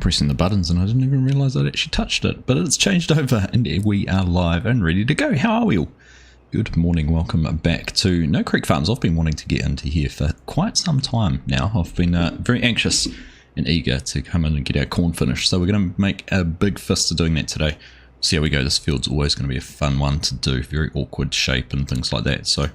pressing the buttons and I didn't even realise I'd actually touched it, but it's changed over and we are live and ready to go. How are we all? Good morning, welcome back to No Creek Farms. I've been wanting to get into here for quite some time now. I've been very anxious and eager to come in and get our corn finished, so we're going to make a big fist of doing that today. See how we go. This field's always going to be a fun one to do, very awkward shape and things like that, so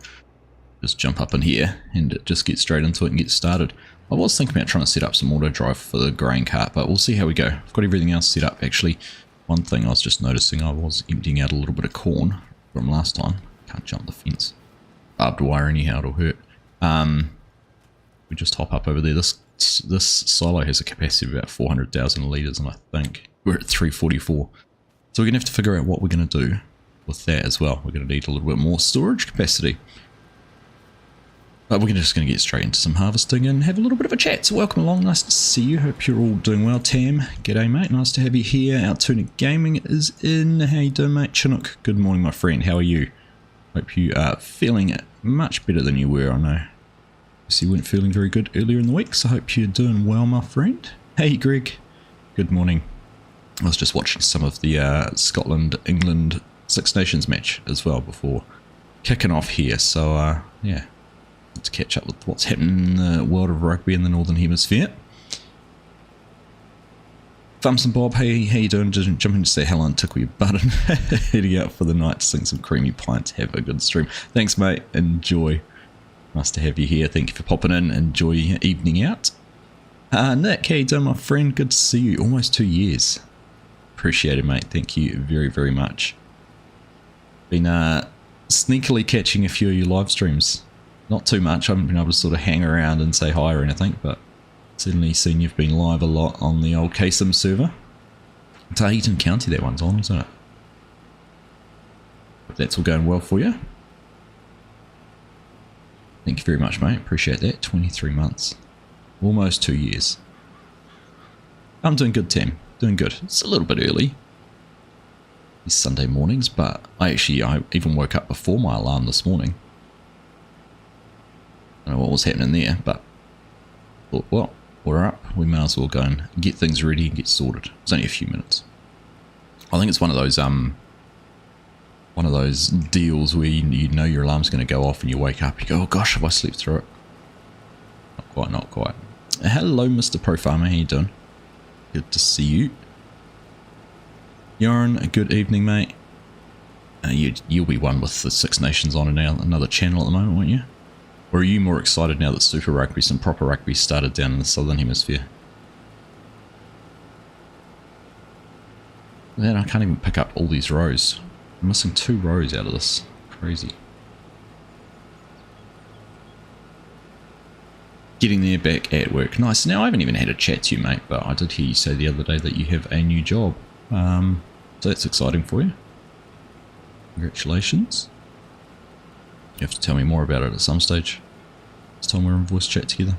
just jump up in here and just get straight into it and get started. I was thinking about trying to set up some auto drive for the grain cart, but we'll see how we go. I've got everything else set up. Actually, one thing I was just noticing, I was emptying out a little bit of corn from last time. Can't jump the fence. Barbed wire anyhow, it'll hurt. We just hop up over there. This silo has a capacity of about 400,000 litres, and I think we're at 344. So we're going to have to figure out what we're going to do with that as well. We're going to need a little bit more storage capacity. But we're just going to get straight into some harvesting and have a little bit of a chat. So welcome along, nice to see you. Hope you're all doing well. Tam, g'day mate, nice to have you here. Our Tuna Gaming is in. How you doing mate? Chinook, good morning my friend, how are you? Hope you are feeling much better than you were, I know. You weren't feeling very good earlier in the week, so I hope you're doing well my friend. Hey Greg, good morning. I was just watching some of the Scotland-England Six Nations match as well before kicking off here, so yeah. To catch up with what's happening in the world of rugby in the Northern Hemisphere. Thumbs and Bob, hey, how you doing? Just jumping to say hello and tickle your button. Heading out for the night to sing some creamy pints. Have a good stream. Thanks, mate. Enjoy. Nice to have you here. Thank you for popping in. Enjoy your evening out. Nick, how you doing, my friend? Good to see you. Almost 2 years. Appreciate it, mate. Thank you very, very much. Been sneakily catching a few of your live streams. Not too much, I haven't been able to sort of hang around and say hi or anything, but certainly seen you've been live a lot on the old KSIM server. Tahitian County that one's on, isn't it? Hope that's all going well for you. Thank you very much, mate. Appreciate that. 23 months. Almost 2 years. I'm doing good, Tim. Doing good. It's a little bit early. These Sunday mornings, but I even woke up before my alarm this morning. I don't know what was happening there, but thought, well, we're up. We may as well go and get things ready and get sorted. It's only a few minutes. I think it's one of those deals where you know your alarm's going to go off and you wake up. You go, oh gosh, have I slept through it? Not quite, not quite. Hello, Mr. Pro Farmer. How you doing? Good to see you. Yarn, a good evening, mate. You'll be one with the Six Nations on another channel at the moment, won't you? Or are you more excited now that Super Rugby, some proper rugby started down in the Southern Hemisphere? Man, I can't even pick up all these rows. I'm missing 2 rows out of this. Crazy. Getting there back at work. Nice. Now, I haven't even had a chat to you, mate, but I did hear you say the other day that you have a new job. So that's exciting for you. Congratulations. You have to tell me more about it at some stage. This time we're in voice chat together.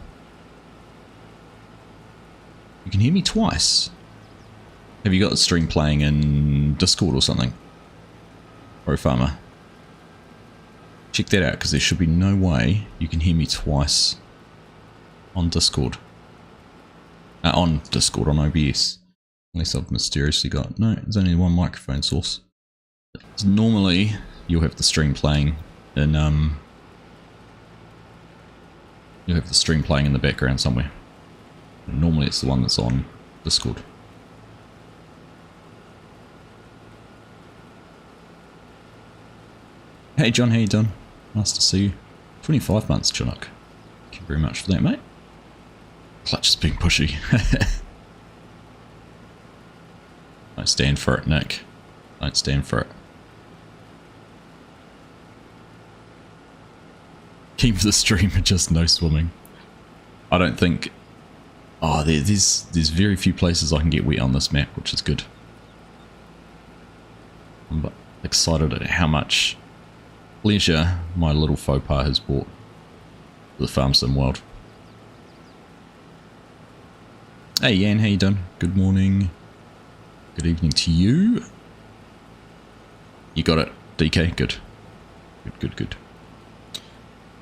You can hear me twice. Have you got the stream playing in Discord or something? Pro Farmer. Check that out, because there should be no way you can hear me twice on Discord. On OBS. Unless I've mysteriously got... No, there's only one microphone source. So normally, you'll have the stream playing in you'll have the stream playing in the background somewhere. Normally it's the one that's on Discord. Hey John, how you doing? Nice to see you. 25 months, Chinook. Thank you very much for that, mate. Clutch is being pushy. Don't stand for it, Nick. Don't stand for it. Keep the stream at just no swimming. I don't think... Oh, there's very few places I can get wet on this map, which is good. I'm excited at how much pleasure my little faux pas has brought to the farm sim world. Hey Yan, how you doing? Good morning. Good evening to you. You got it, DK? Good. Good.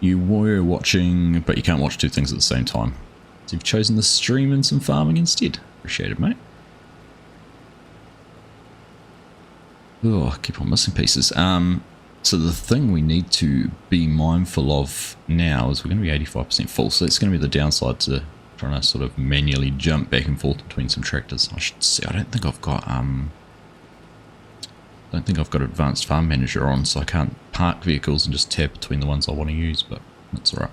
You were watching, but you can't watch 2 things at the same time. So you've chosen the stream and some farming instead. Appreciate it, mate. Oh, I keep on missing pieces. So the thing we need to be mindful of now is we're going to be 85% full. So that's going to be the downside to trying to sort of manually jump back and forth between some tractors. I should say, I don't think I've got Advanced Farm Manager on, so I can't park vehicles and just tab between the ones I want to use, but that's alright.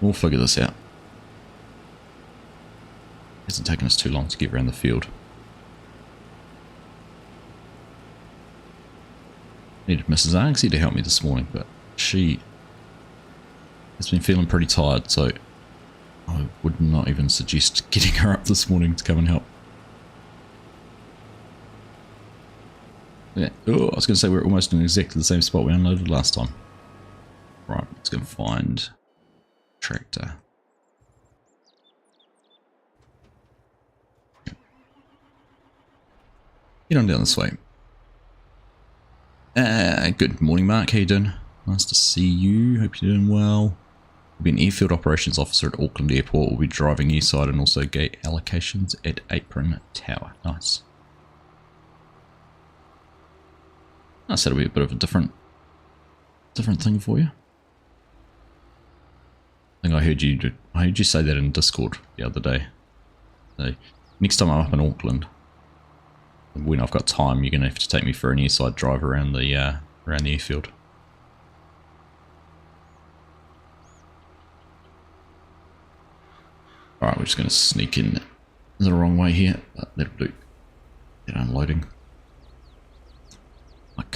We'll figure this out. It hasn't taken us too long to get around the field. Needed Mrs. Argsy to help me this morning, but she has been feeling pretty tired, so I would not even suggest getting her up this morning to come and help. Yeah. Oh, I was going to say we're almost in exactly the same spot we unloaded last time. Right, let's go and find tractor. Get on down this way. Good morning, Mark. How you doing? Nice to see you. Hope you're doing well. I'll be an airfield operations officer at Auckland Airport. We'll be driving airside and also gate allocations at Apron Tower. Nice. Nice, that'll be a bit of a different thing for you. I think I heard you say that in Discord the other day. So next time I'm up in Auckland, when I've got time, you're gonna have to take me for an airside drive around the airfield. Alright, we're just gonna sneak in the wrong way here, but that'll do. Get unloading.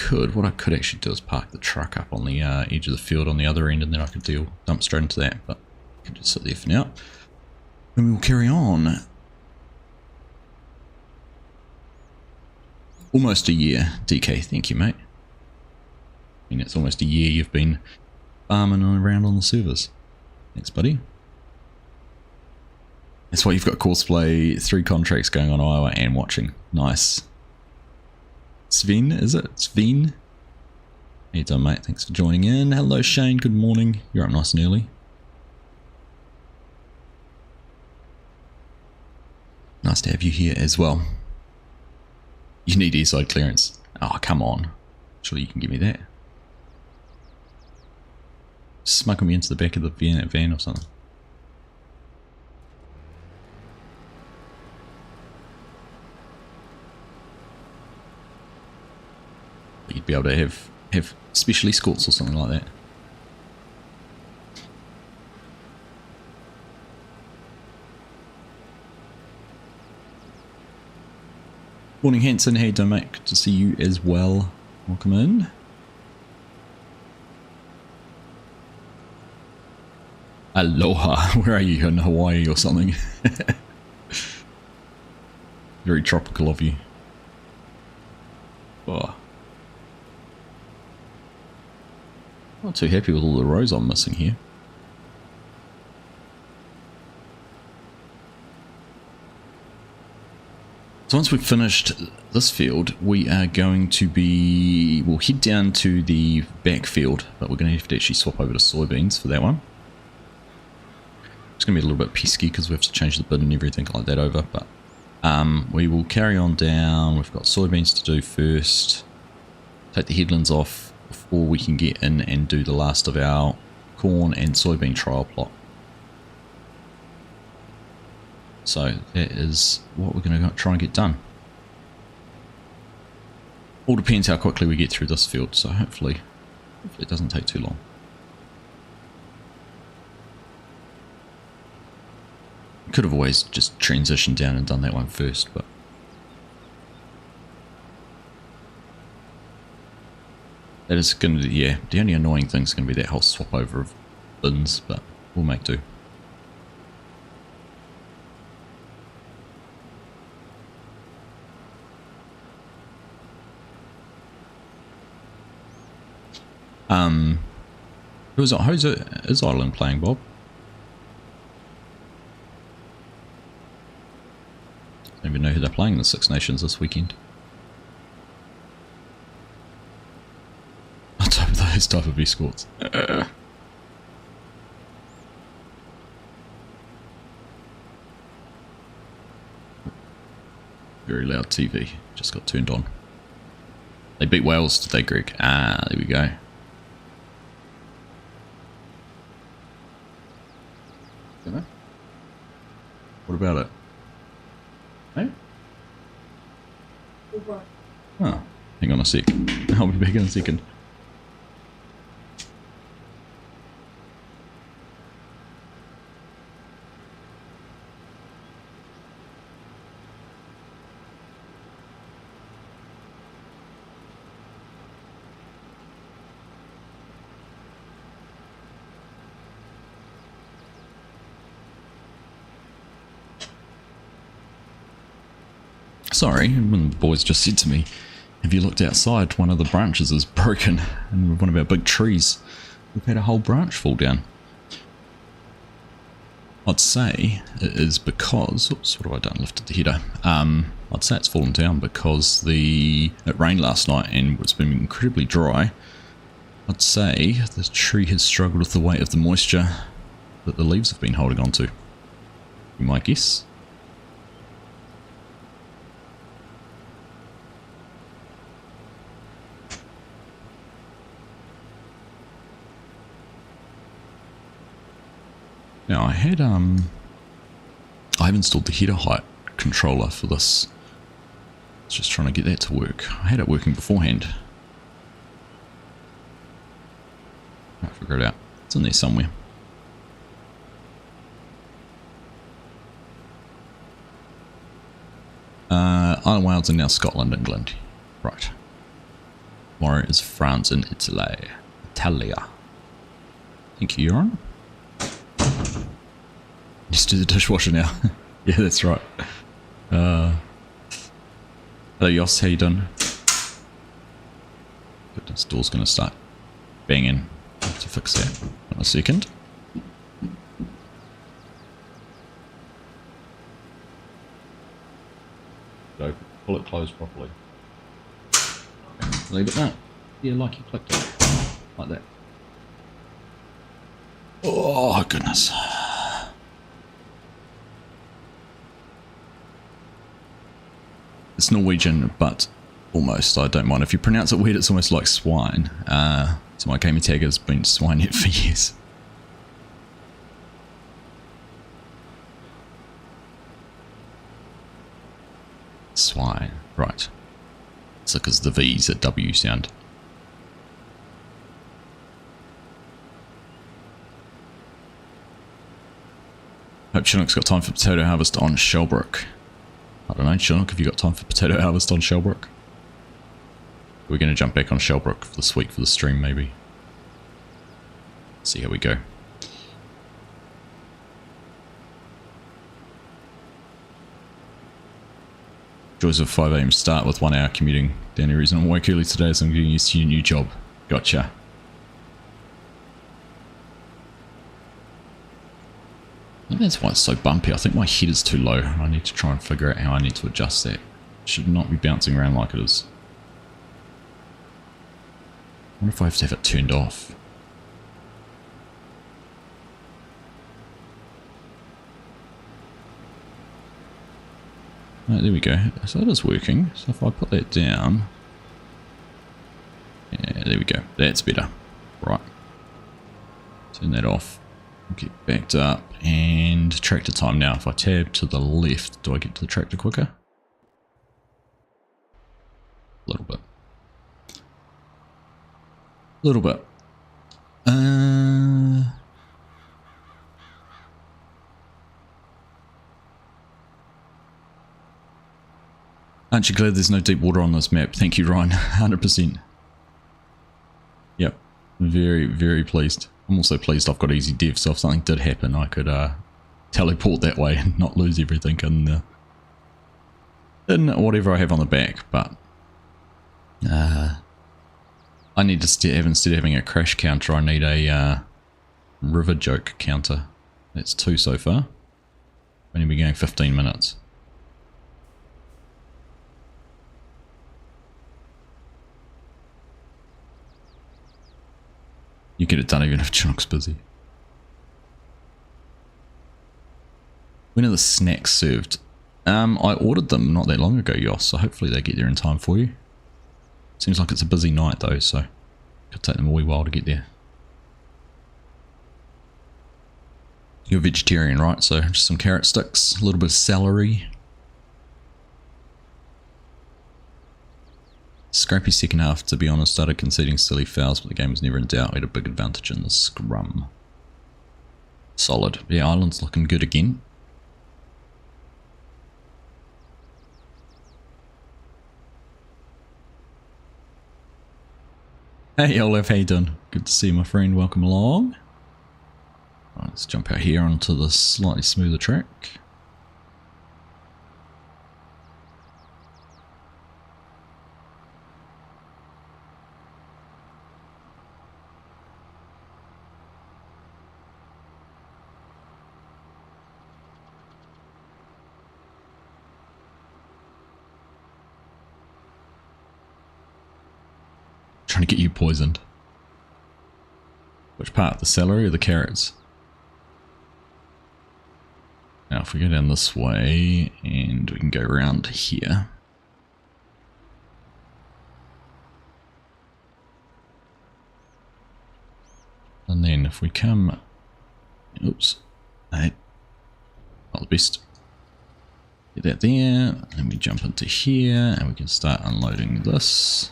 What I could actually do is park the truck up on the edge of the field on the other end, and then I could dump straight into that, but I can just sit there for now. And we will carry on. Almost a year, DK, thank you, mate. I mean, it's almost a year you've been farming around on the servers. Thanks, buddy. That's why you've got Courseplay, 3 contracts going on Iowa and watching. Nice. Sven, is it? Sven? How you doing, mate? Thanks for joining in. Hello, Shane. Good morning. You're up nice and early. Nice to have you here as well. You need airside clearance. Oh, come on. Surely you can give me that. Smuggle me into the back of the van or something. You'd be able to have special escorts or something like that. Morning, Hanson. How you doing, mate? Good to see you as well. Welcome in. Aloha. Where are you? In Hawaii or something? Very tropical of you. Oh. Not too happy with all the rows I'm missing here. So once we've finished this field, we are going to we'll head down to the back field, but we're going to have to actually swap over to soybeans for that one. It's going to be a little bit pesky because we have to change the bin and everything like that over, but we will carry on down. We've got soybeans to do first. Take the headlands off before we can get in and do the last of our corn and soybean trial plot. So that is what we're going to try and get done. All depends how quickly we get through this field, so hopefully it doesn't take too long. Could have always just transitioned down and done that one first, but that is going to, yeah, the only annoying thing is going to be that whole swap over of bins, but we'll make do. Who's Ireland playing, Bob? I don't even know who they're playing in the Six Nations this weekend. Those type of escorts. very loud TV. Just got turned on. They beat Wales, did they, Greg? Ah, there we go. What about it? Hey? Oh, hang on a sec. I'll be back in a second. Sorry, when the boys just said to me, have you looked outside? One of the branches is broken, and one of our big trees, we've had a whole branch fall down. I'd say it is because, oops, what have I done? Lifted the header. I'd say it's fallen down because it rained last night and it's been incredibly dry. I'd say the tree has struggled with the weight of the moisture that the leaves have been holding on to. You might guess. Now I have installed the header height controller for this. I was just trying to get that to work. I had it working beforehand. I'll figure it out. It's in there somewhere. Isle Wales and now Scotland, England. Right. Tomorrow is France and Italy. Italia. Thank you, Euron. Just do the dishwasher now. Yeah, that's right. Hello, Yoss, how you doing? But this door's going to start banging. I have to fix that. In a second. Go, pull it closed properly. Leave it now. Yeah, like you clicked it. Like that. Oh, goodness. It's Norwegian, but almost. I don't mind. If you pronounce it weird, it's almost like swine. So my gamer tag has been swine yet for years. Swine. Right. It's because the V's a W sound. Hope Chinook's got time for potato harvest on Shellbrook. I don't know, Chinook, have you got time for potato harvest on Shellbrook? We're going to jump back on Shellbrook for this week for the stream, maybe. See how we go. Joys of 5 AM start with 1 hour commuting. The only reason I'm awake early today is I'm getting used to your new job. Gotcha. I think that's why it's so bumpy. I think my head is too low. I need to try and figure out how I need to adjust that. It should not be bouncing around like it is. I wonder if I have to have it turned off. Right, there we go. So that is working. So if I put that down... Yeah, there we go. That's better. Right. Turn that off. Get backed up and tractor time now. If I tab to the left, do I get to the tractor quicker? A little bit. A little bit. Aren't you glad there's no deep water on this map? Thank you, Ryan. 100%. Yep. Very, very pleased. I'm also pleased I've got easy dev, so if something did happen, I could teleport that way and not lose everything in whatever I have on the back. But I need to have, instead of having a crash counter, I need a river joke counter. That's 2 so far. Only be going 15 minutes. You get it done even if Chinook's busy. When are the snacks served? I ordered them not that long ago, Yoss, so hopefully they get there in time for you. Seems like it's a busy night though, so could take them a wee while to get there. You're a vegetarian, right? So just some carrot sticks, a little bit of celery. Scrappy second half, to be honest. Started conceding silly fouls, but the game was never in doubt. We had a big advantage in the scrum. Solid. Yeah, Ireland's looking good again. Hey Olaf, how you doing? Good to see you, my friend. Welcome along. Right, let's jump out here onto the slightly smoother track. Trying to get you poisoned. Which part? The celery or the carrots? Now if we go down this way and we can go around here. And then if we come... Oops. Hey. Not the best. Get that there. And we jump into here and we can start unloading this.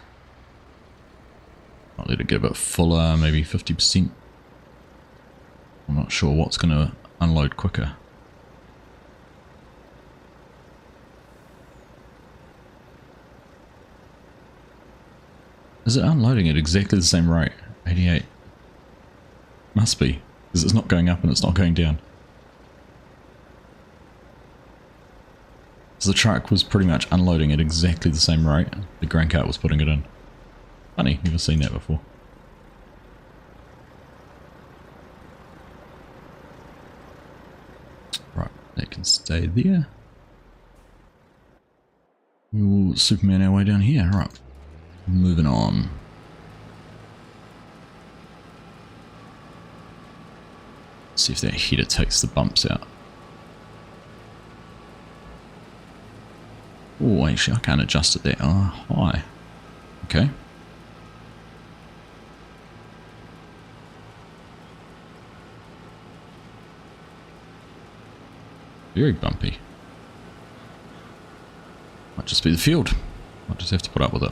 I'll let it get a bit fuller, maybe 50%. I'm not sure what's going to unload quicker. Is it unloading at exactly the same rate? 88. Must be, because it's not going up and it's not going down. So the truck was pretty much unloading at exactly the same rate the grain cart was putting it in. Funny, never seen that before. Right, that can stay there. We'll Superman our way down here. Right, moving on. See if that header takes the bumps out. Oh, actually, I can't adjust it there. Oh, high. Okay. Very bumpy. Might just be the field. Might just have to put up with it.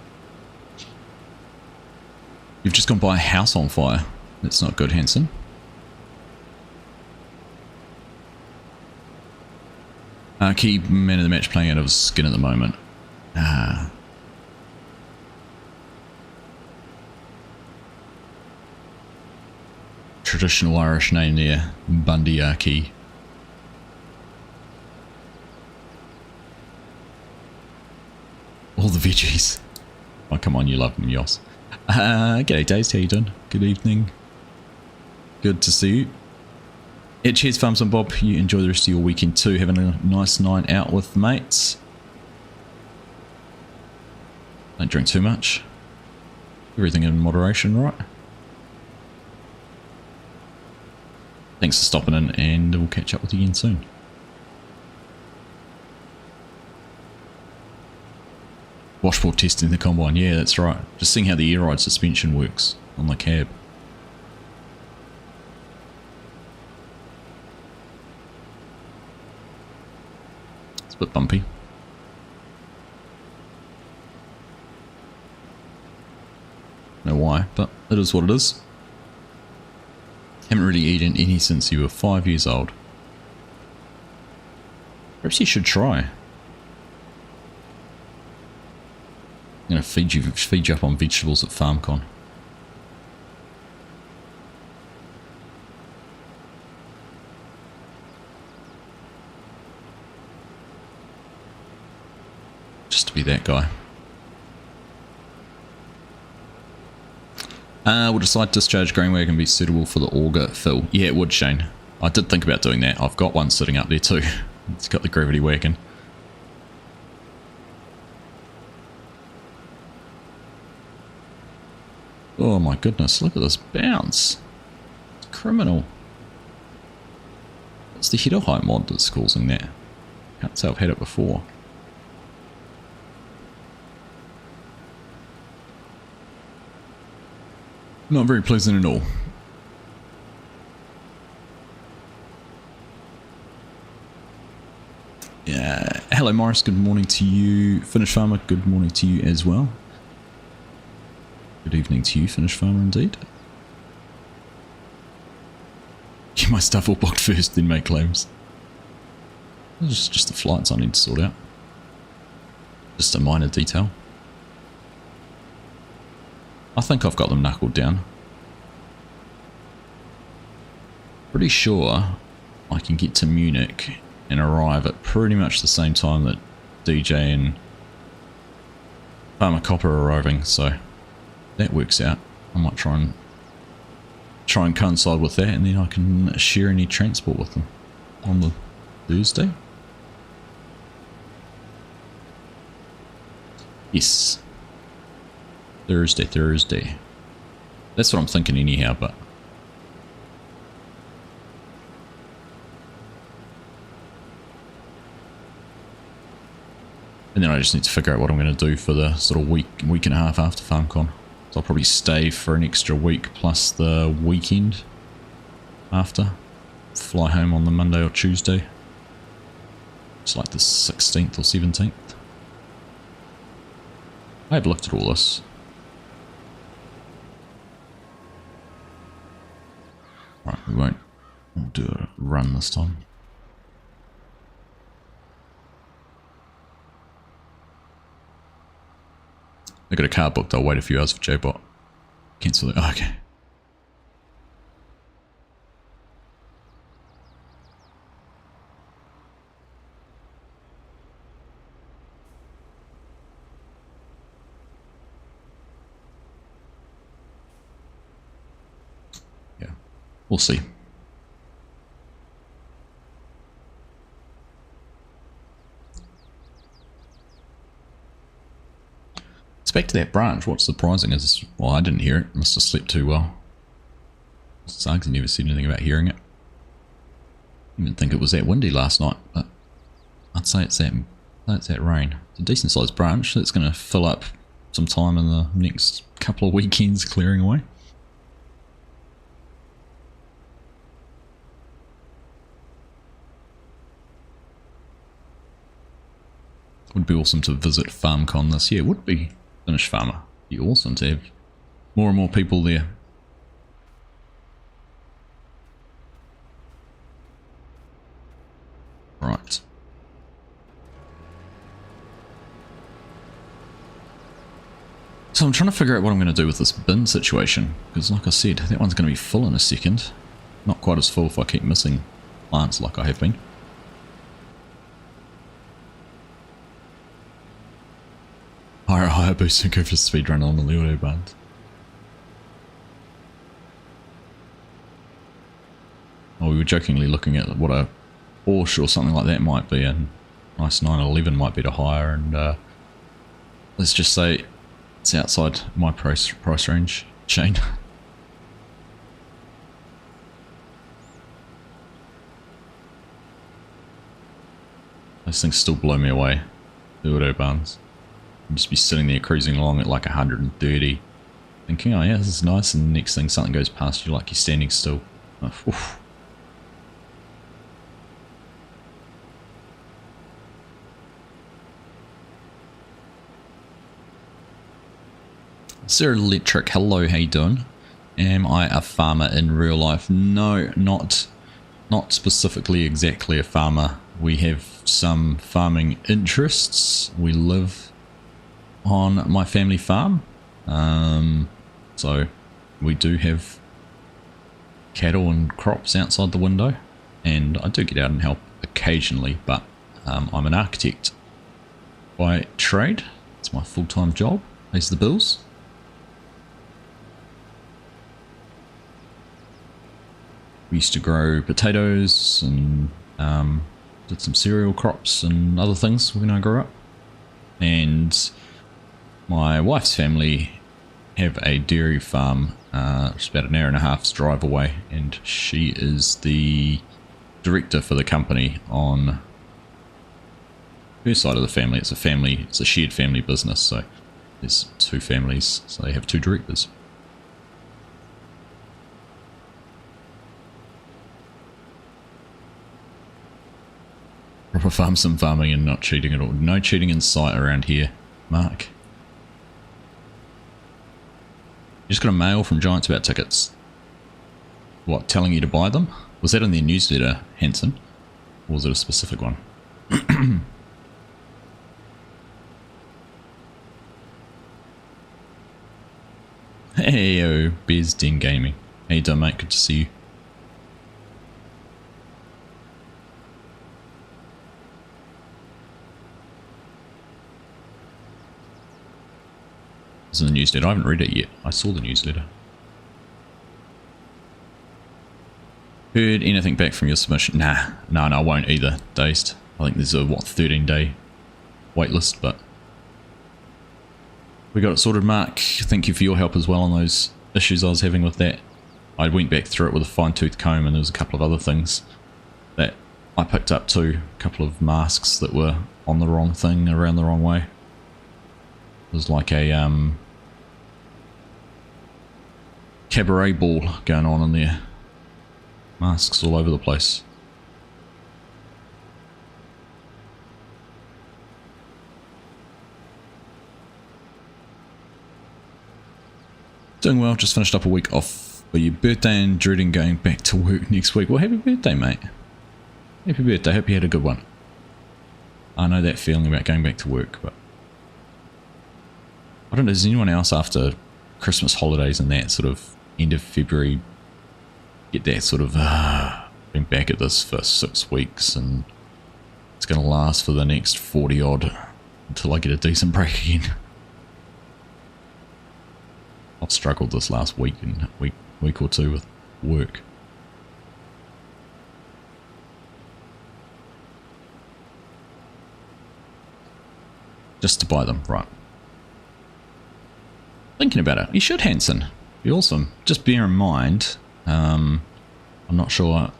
You've just gone by a house on fire. That's not good, Hanson. Key man of the match playing out of his skin at the moment. Traditional Irish name there. Bundy Key. All the veggies. Oh, come on, you love them, Yoss. G'day, Days. How you doing? Good evening. Good to see you. Yeah, cheers, Farms and Bob. You enjoy the rest of your weekend too. Having a nice night out with the mates. Don't drink too much. Everything in moderation, right? Thanks for stopping in, and we'll catch up with you again soon. Washboard testing the combine, yeah, that's right. Just seeing how the air ride suspension works on the cab. It's a bit bumpy. Know why, but it is what it is. Haven't really eaten any since you were 5 years old. Perhaps you should try. I'm going to feed you up on vegetables at FarmCon. Just to be that guy. Would a side discharge grain wagon be suitable for the auger fill? Yeah, it would, Shane. I did think about doing that. I've got one sitting up there too. It's got the gravity wagon. Oh my goodness, look at this bounce. It's criminal. It's the header height mod that's causing that. Can't say I've had it before. Not very pleasant at all. Yeah. Hello Morris, good morning to you. Finnish Farmer, good morning to you as well. Good evening to you, Finnish Farmer, indeed. Get my stuff all booked first, then make claims. It's just the flights I need to sort out. Just a minor detail. I think I've got them knuckled down. Pretty sure I can get to Munich and arrive at pretty much the same time that DJ and Farmer Copper are arriving, so that works out. I might try and coincide with that, and then I can share any transport with them on the Thursday. Yes. Thursday. That's what I'm thinking anyhow, but and then I just need to figure out what I'm going to do for the sort of week and a half after FarmCon. So I'll probably stay for an extra week plus the weekend after. Fly home on the Monday or Tuesday. It's like the 16th or 17th. I have looked at all this. Right, we'll do a run this time. I got a car booked, I'll wait a few hours for JBot. Cancel it. Oh, okay. Yeah, we'll see. It's back to that branch. What's surprising is, well, I didn't hear it. Must have slept too well. Argsy never said anything about hearing it. I didn't think it was that windy last night, but I'd say it's that rain. It's a decent sized branch that's going to fill up some time in the next couple of weekends clearing away. Would be awesome to visit FarmCon this year. Would be. Finnish Farmer. Be awesome to have more and more people there. Right. So I'm trying to figure out what I'm going to do with this bin situation, because like I said, that one's going to be full in a second. Not quite as full if I keep missing plants like I have been. Higher boost and go for speedrun on the Leo band. Oh, we were jokingly looking at what a Porsche or something like that might be, and nice 911 might be to hire, and let's just say it's outside my price range, Shane. Those things still blow me away, the auto barns. I'd just be sitting there cruising along at like 130, thinking, oh yeah, this is nice, and the next thing something goes past you like you're standing still. Oh, oof. Sir Electric, hello, how you doing? Am I a farmer in real life? No, not specifically exactly a farmer. We have some farming interests. We live on my family farm, so we do have cattle and crops outside the window, and I do get out and help occasionally, but I'm an architect by trade. It's my full-time job, pays the bills. We used to grow potatoes and did some cereal crops and other things when I grew up, and my wife's family have a dairy farm just about an hour and a half's drive away, and she is the director for the company on Her side of the family, it's a shared family business, so there's two families, so they have two directors. Proper farm sim farming and not cheating at all. No cheating in sight around here, Mark. You just got a mail from Giants about tickets. What, telling you to buy them? Was that in their newsletter, Hanson? Or was it a specific one? Hey, yo, Bears Den Gaming. How you doing, mate? Good to see you. It's in the newsletter. I haven't read it yet. I saw the newsletter. Heard anything back from your submission? Nah, no, I won't either. Dazed. I think there's a, what, 13-day waitlist, but we got it sorted, Mark. Thank you for your help as well on those issues I was having with that. I went back through it with a fine-tooth comb, and there was a couple of other things that I picked up too. A couple of masks that were on the wrong thing, around the wrong way. It was like a cabaret ball going on in there. Masks all over the place. Doing well, just finished up a week off for your birthday and dreading going back to work next week. Well, happy birthday, mate. Happy birthday, hope you had a good one. I know that feeling about going back to work, but I don't know, does anyone else after Christmas holidays and that sort of end of February get that sort of, been back at this for 6 weeks and it's going to last for the next 40 odd until I get a decent break again. I've struggled this last week and week or two with work. Just to buy them, right. Thinking about it, you should, Hanson. Be awesome. Just bear in mind, I'm not sure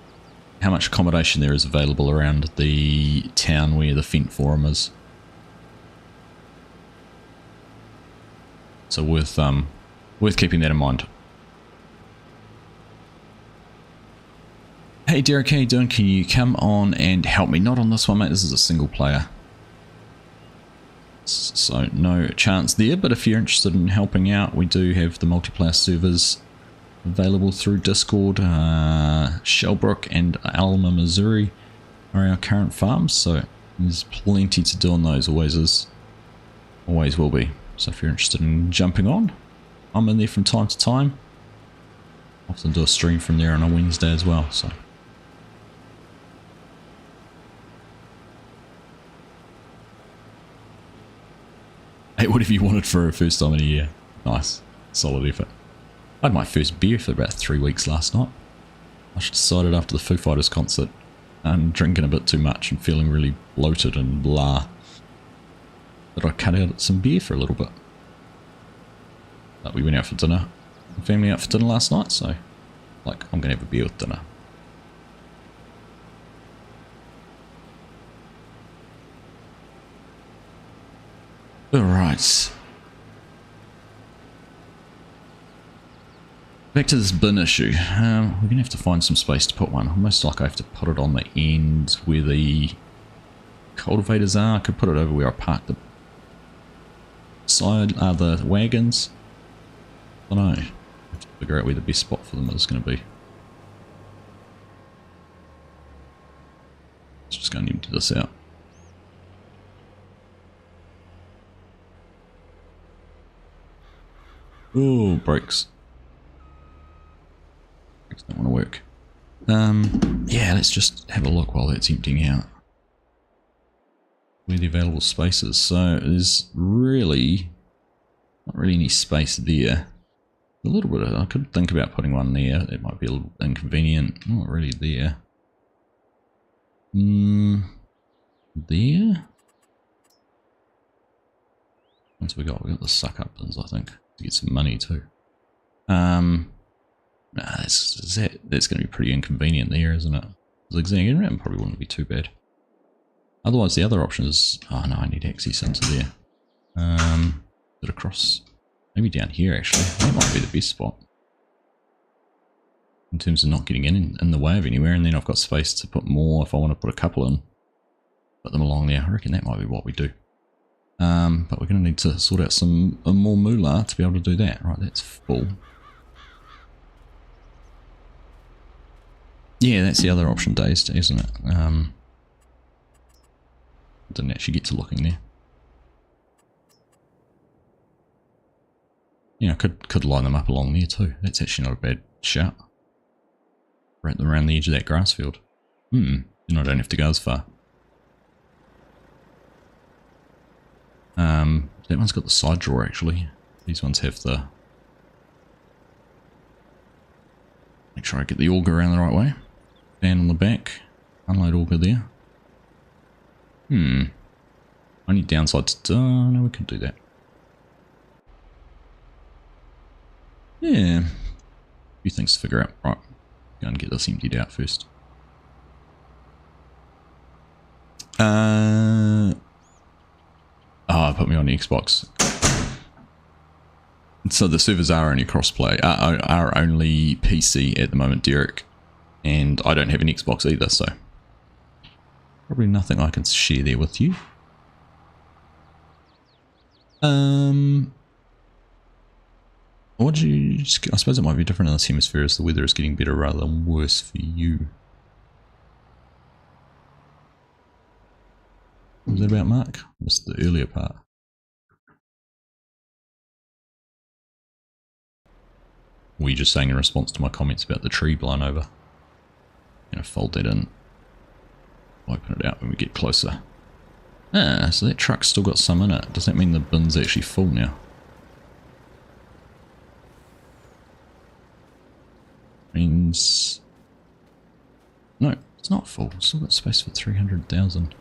how much accommodation there is available around the town where the Fent Forum is. So worth keeping that in mind. Hey Derek, how you doing? Can you come on and help me? Not on this one, mate. This is a single player. So no chance there, but if you're interested in helping out, we do have the multiplayer servers available through Discord. Shellbrook and Alma, Missouri are our current farms, so there's plenty to do on those, always is, always will be. So if you're interested in jumping on, I'm in there from time to time. Often do a stream from there on a Wednesday as well, so. Hey, whatever you wanted for a first time in a year. Nice. Solid effort. I had my first beer for about 3 weeks last night. I just decided after the Foo Fighters concert and drinking a bit too much and feeling really bloated and blah that I cut out some beer for a little bit. But we went out for dinner. The family out for dinner last night, so like I'm going to have a beer with dinner. Alright. Back to this bin issue. We're going to have to find some space to put one. Almost like I have to put it on the end where the cultivators are. I could put it over where I parked the side, the wagons. I don't know. I have to figure out where the best spot for them is going to be. Let's just go and empty this out. Oh, brakes. Brakes don't want to work. Yeah, let's just have a look while that's emptying out. Where the available space is. So there's really not really any space there. A little bit of, I could think about putting one there. It might be a little inconvenient. Not really there. There? Once we got the suck up bins, I think. To get some money too. Nah, that's going to be pretty inconvenient there, isn't it? Zigzagging around probably wouldn't be too bad. Otherwise, the other option is... Oh, no, I need access into there. Bit across... Maybe down here, actually. That might be the best spot. In terms of not getting in the way of anywhere, and then I've got space to put more if I want to put a couple in. Put them along there. I reckon that might be what we do. But we're going to need to sort out some more moolah to be able to do that. Right, that's full. Yeah, that's the other option, Dazed, isn't it? Didn't actually get to looking there. Yeah, I could line them up along there too. That's actually not a bad shout. Wrap them around the edge of that grass field. Then I don't have to go as far. That one's got the side drawer actually. These ones have the... Make sure I get the auger around the right way. Fan on the back. Unload auger there. Only downside to... no, we can do that. Yeah. A few things to figure out. Right. Go and get this emptied out first. Put me on the Xbox. So the servers are only crossplay, are only PC at the moment, Derek. And I don't have an Xbox either, so probably nothing I can share there with you. What did you... I suppose it might be different in this hemisphere as the weather is getting better rather than worse for you. What was that about, Mark? I missed the earlier part. Were you just saying in response to my comments about the tree blown over? I'm going to fold that in. Open it out when we get closer. Ah, so that truck's still got some in it. Does that mean the bin's actually full now? Means... No, it's not full. It's still got space for 300,000.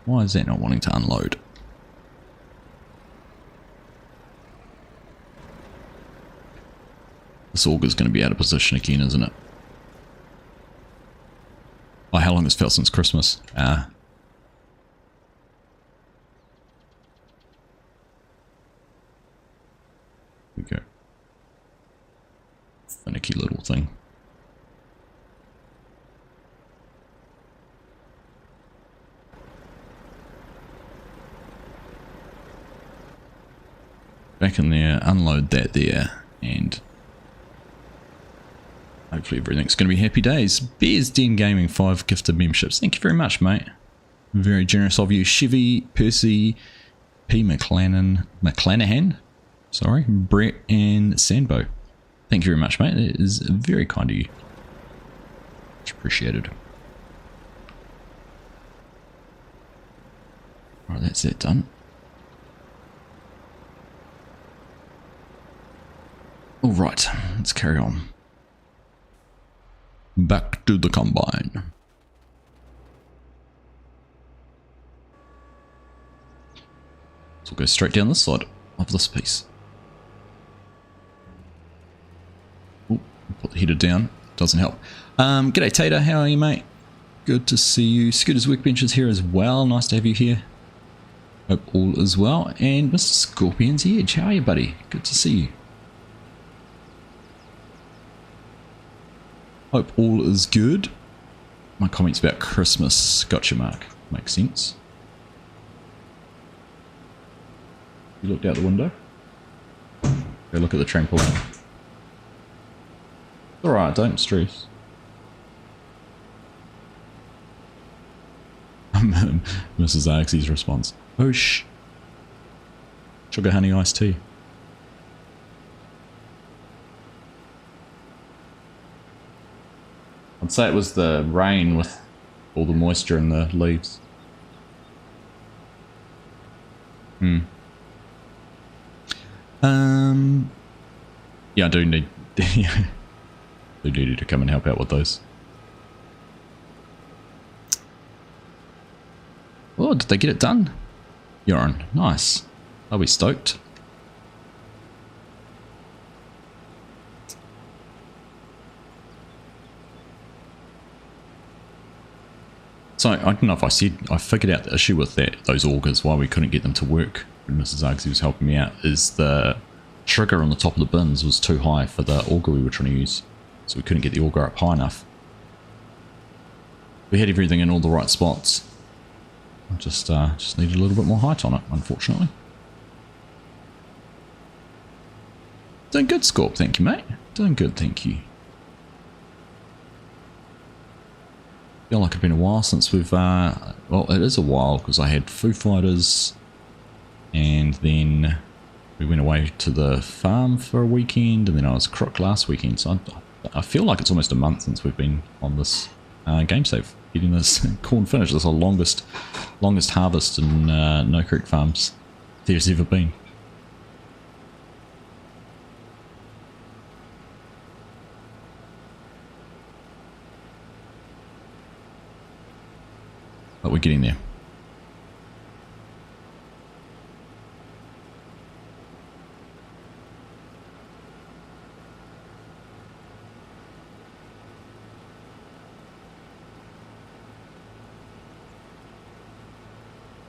Why is that not wanting to unload? This auger's going to be out of position again, isn't it? Oh, how long has it felt since Christmas? Ah. Here we go. Finicky little thing. Back in there, unload that there, and hopefully everything's going to be happy days. Bears Den Gaming, 5 gifted memberships. Thank you very much, mate. Very generous of you. Chevy, Percy, P. McClanahan, sorry, Brett, and Sandbo. Thank you very much, mate. It is very kind of you. Much appreciated. Alright, that's that done. Alright, let's carry on. Back to the combine. So we'll go straight down this side of this piece. Ooh, put the header down, doesn't help. G'day Tater, how are you, mate? Good to see you. Scooter's Workbench is here as well, nice to have you here. Hope all is well. And Mr. Scorpion's Edge, how are you, buddy? Good to see you. Hope all is good. My comments about Christmas, gotcha, Mark. Makes sense. You looked out the window? Go look at the trampoline. Alright, don't stress. Mrs. Argsy's response. Whoosh. Sugar honey iced tea. I'd say it was the rain with all the moisture in the leaves. Yeah, I do need do need you to come and help out with those. Oh, did they get it done? Yoran, nice. I'll be stoked. So I don't know if I said, I figured out the issue with those augers, why we couldn't get them to work when Mrs. Argsy was helping me out, is the trigger on the top of the bins was too high for the auger we were trying to use. So we couldn't get the auger up high enough. We had everything in all the right spots. I just needed a little bit more height on it, unfortunately. Doing good, Scorp, thank you, mate. Doing good, thank you. Feel like it's been a while since we've, well, it is a while because I had Foo Fighters and then we went away to the farm for a weekend and then I was Crook last weekend. So I feel like it's almost a month since we've been on this game save, getting this corn finished. This is the longest harvest in No Creek Farms there's ever been. But we're getting there.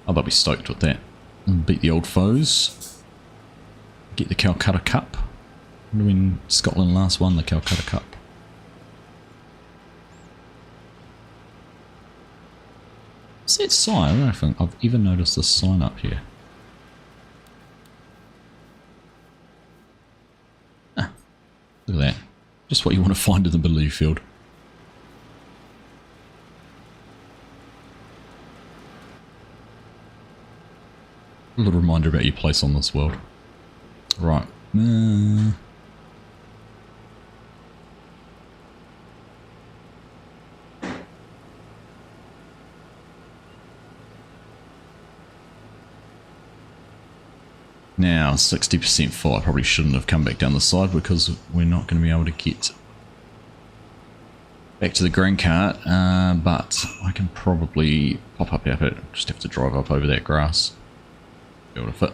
Oh, they'll be stoked with that. Beat the old foes. Get the Calcutta Cup. When Scotland last won the Calcutta Cup. What's that sign? I don't know if I've even noticed this sign up here. Ah, look at that. Just what you want to find in the middle of your field. A little reminder about your place on this world. Right. Now, 60% full. I probably shouldn't have come back down the side because we're not going to be able to get back to the grain cart, but I can probably pop up out it. Just have to drive up over that grass. Be able to fit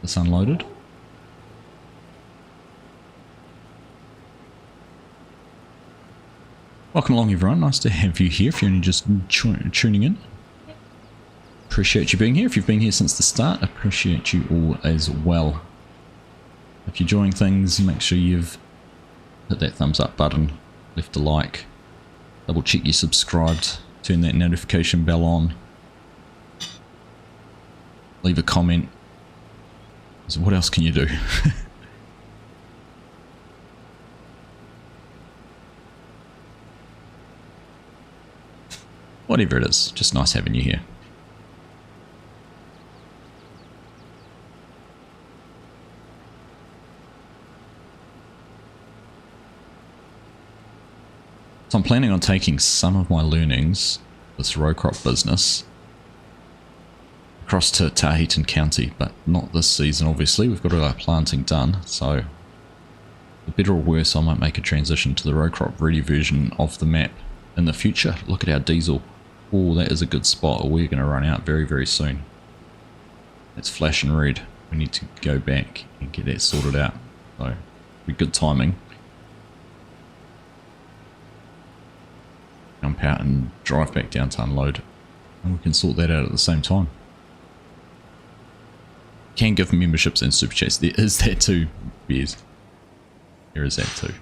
this unloaded. Welcome along, everyone. Nice to have you here if you're only just tuning in. Appreciate you being here. If you've been here since the start, appreciate you all as well. If you're enjoying things, make sure you've hit that thumbs up button, left a like, double check you're subscribed, turn that notification bell on, leave a comment. So what else can you do? Whatever it is, just nice having you here. So I'm planning on taking some of my learnings, this RowCrop business, across to Tahitian County, but not this season obviously. We've got all our planting done, so for better or worse I might make a transition to the RowCrop ready version of the map in the future. Look at our diesel. Oh, that is a good spot. We're going to run out very, very soon. It's flashing red. We need to go back and get that sorted out. So, be good timing. Jump out and drive back down to unload. And we can sort that out at the same time. Can give memberships and super chats. There is that too, Bears. There is that too.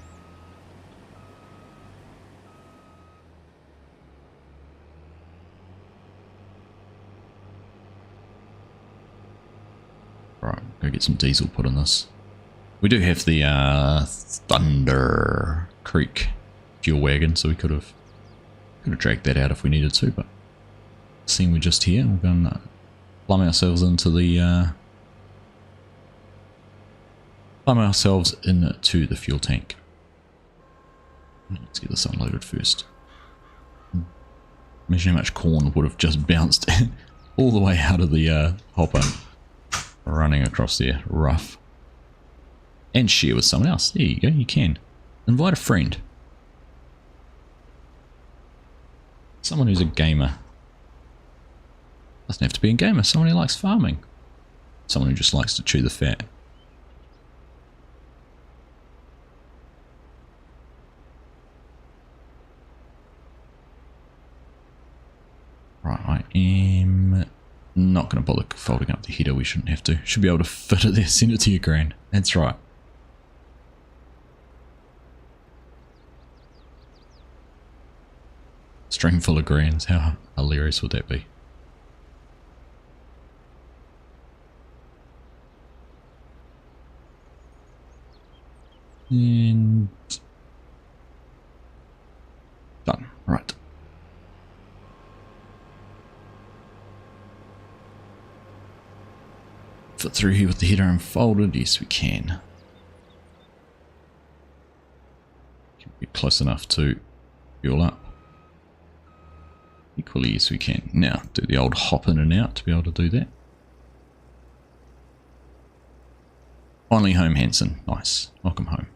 Right, go get some diesel put in this. We do have the Thunder Creek fuel wagon, so we could have dragged that out if we needed to, but seeing we're just here, we're going to plumb ourselves into the fuel tank. Let's get this unloaded first. Imagine how much corn would have just bounced all the way out of the hopper, running across there, rough. And share with someone else. There you go, you can. Invite a friend. Someone who's a gamer. Doesn't have to be a gamer, someone who likes farming. Someone who just likes to chew the fat. going to bother folding up the header. We shouldn't have to. Should be able to fit it there. Send it to your gran. That's right. String full of grans. How hilarious would that be? And done. Right. Fit through here with the header unfolded. Yes, we can. Get close enough to fuel up. Equally, yes, we can. Now, do the old hop in and out to be able to do that. Finally home, Hanson. Nice. Welcome home.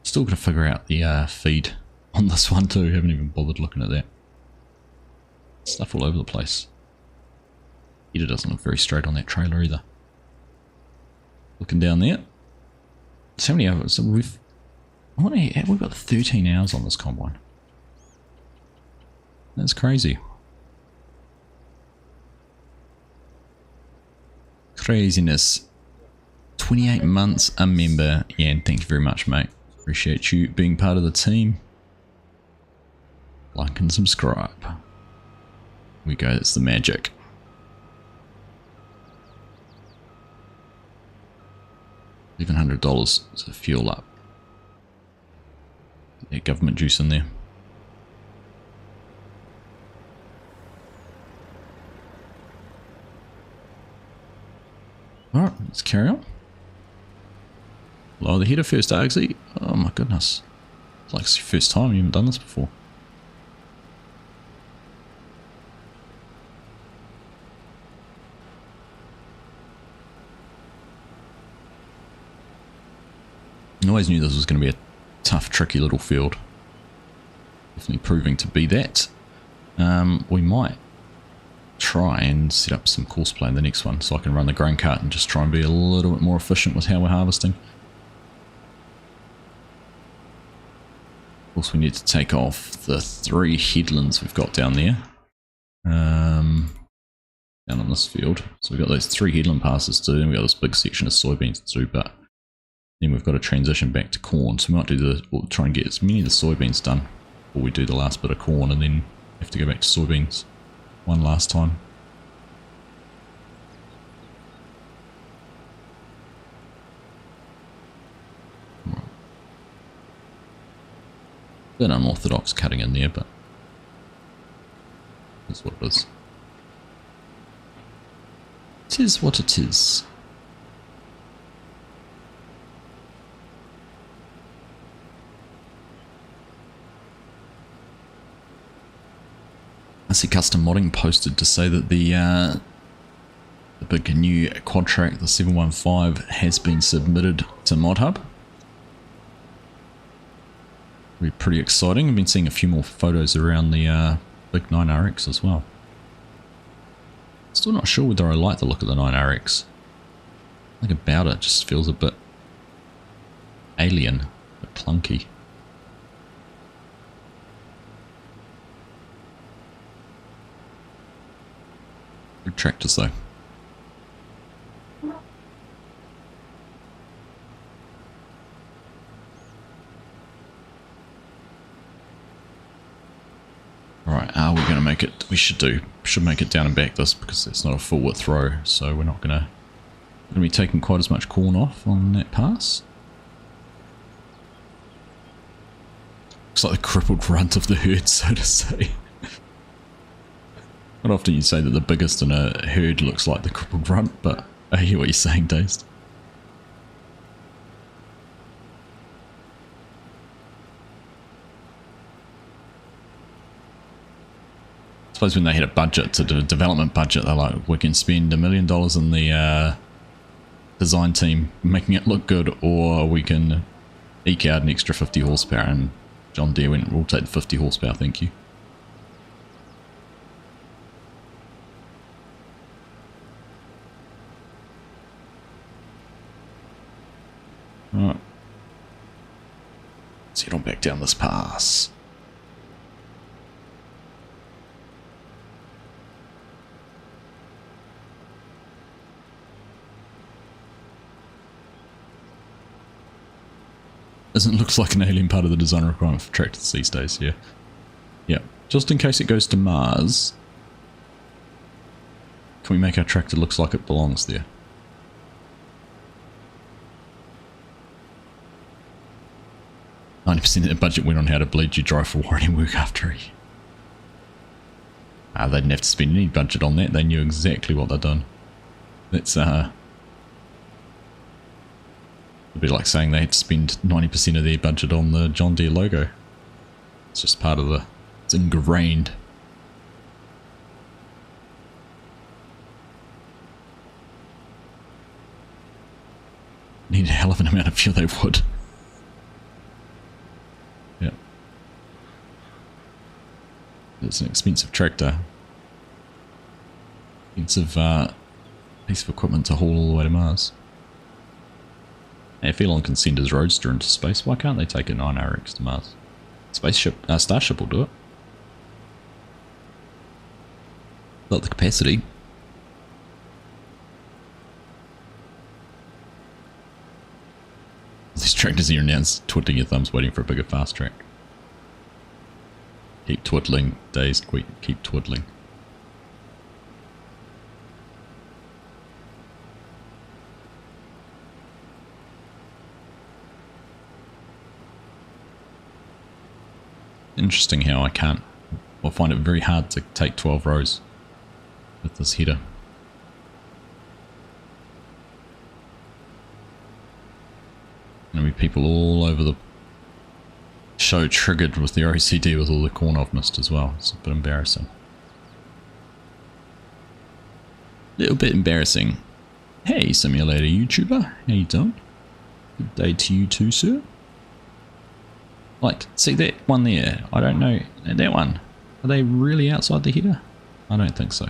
Still got to figure out the feed on this one too. Haven't even bothered looking at that. Stuff all over the place. Heater doesn't look very straight on that trailer either. Looking down there. So many hours. So we've got 13 hours on this combine. That's crazy. Craziness. 28 months a member. Yeah, and thank you very much, mate. Appreciate you being part of the team. Like and subscribe. Here we go, that's the magic. $1,100 to fuel up. Yeah, government juice in there. Alright, let's carry on. Lower the header first, Argsy. Oh my goodness. It's like it's your first time, you haven't done this before. I always knew this was going to be a tough, tricky little field. Definitely proving to be that. We might try and set up some course play in the next one so I can run the grain cart and just try and be a little bit more efficient with how we're harvesting. Of course, we need to take off the 3 headlands we've got down there. Down on this field. So we've got those 3 headland passes to do, and we've got this big section of soybeans to do, but then we've got to transition back to corn. So we might do we'll try and get as many of the soybeans done before we do the last bit of corn, and then have to go back to soybeans one last time. Bit unorthodox cutting in there, but that's what it is. It is what it is. I see custom modding posted to say that the big new quad track, the 715, has been submitted to ModHub. Be pretty exciting. I've been seeing a few more photos around the big 9RX as well. Still not sure whether I like the look of the 9RX. Something about it just feels a bit alien, a bit clunky. Good tractors though. Alright, are we going to make it? We should make it down and back this because it's not a full width row, so we're not going to be taking quite as much corn off on that pass. Looks like the crippled runt of the herd, so to say. Not often you say that the biggest in a herd looks like the crippled runt, but I hear what you're saying, Dazed. I suppose when they had a budget, to do a development budget, they're like, we can spend $1 million in the design team making it look good, or we can eke out an extra 50 horsepower, and John Deere went, we'll take the 50 horsepower, thank you. Alright. back down this pass. Doesn't look like an alien part of the design requirement for tractors these days, yeah. Yeah, just in case it goes to Mars, can we make our tractor look like it belongs there? $90% of the budget went on how to bleed you dry for warranty work after he... they didn't have to spend any budget on that, they knew exactly what they'd done. That's, it'd be like saying they had to spend 90% of their budget on the John Deere logo. It's just part of the... it's ingrained. Need a hell of an amount of fuel they would. Yeah. It's an expensive tractor. Expensive piece of equipment to haul all the way to Mars. Hey, if Elon can send his Roadster into space, why can't they take a 9RX to Mars? Starship will do it. Got the capacity. These tractors here now, twiddling your thumbs waiting for a bigger fast track. Keep twiddling, dazed, keep twiddling. Interesting how I can't, I find it very hard to take 12 rows with this header. Gonna be people all over the show triggered with the OCD with all the corn I've missed as well. It's a bit embarrassing. Little bit embarrassing. Hey, simulator YouTuber, how you doing? Good day to you too, sir. Like, see that one there? I don't know. That one. Are they really outside the header? I don't think so.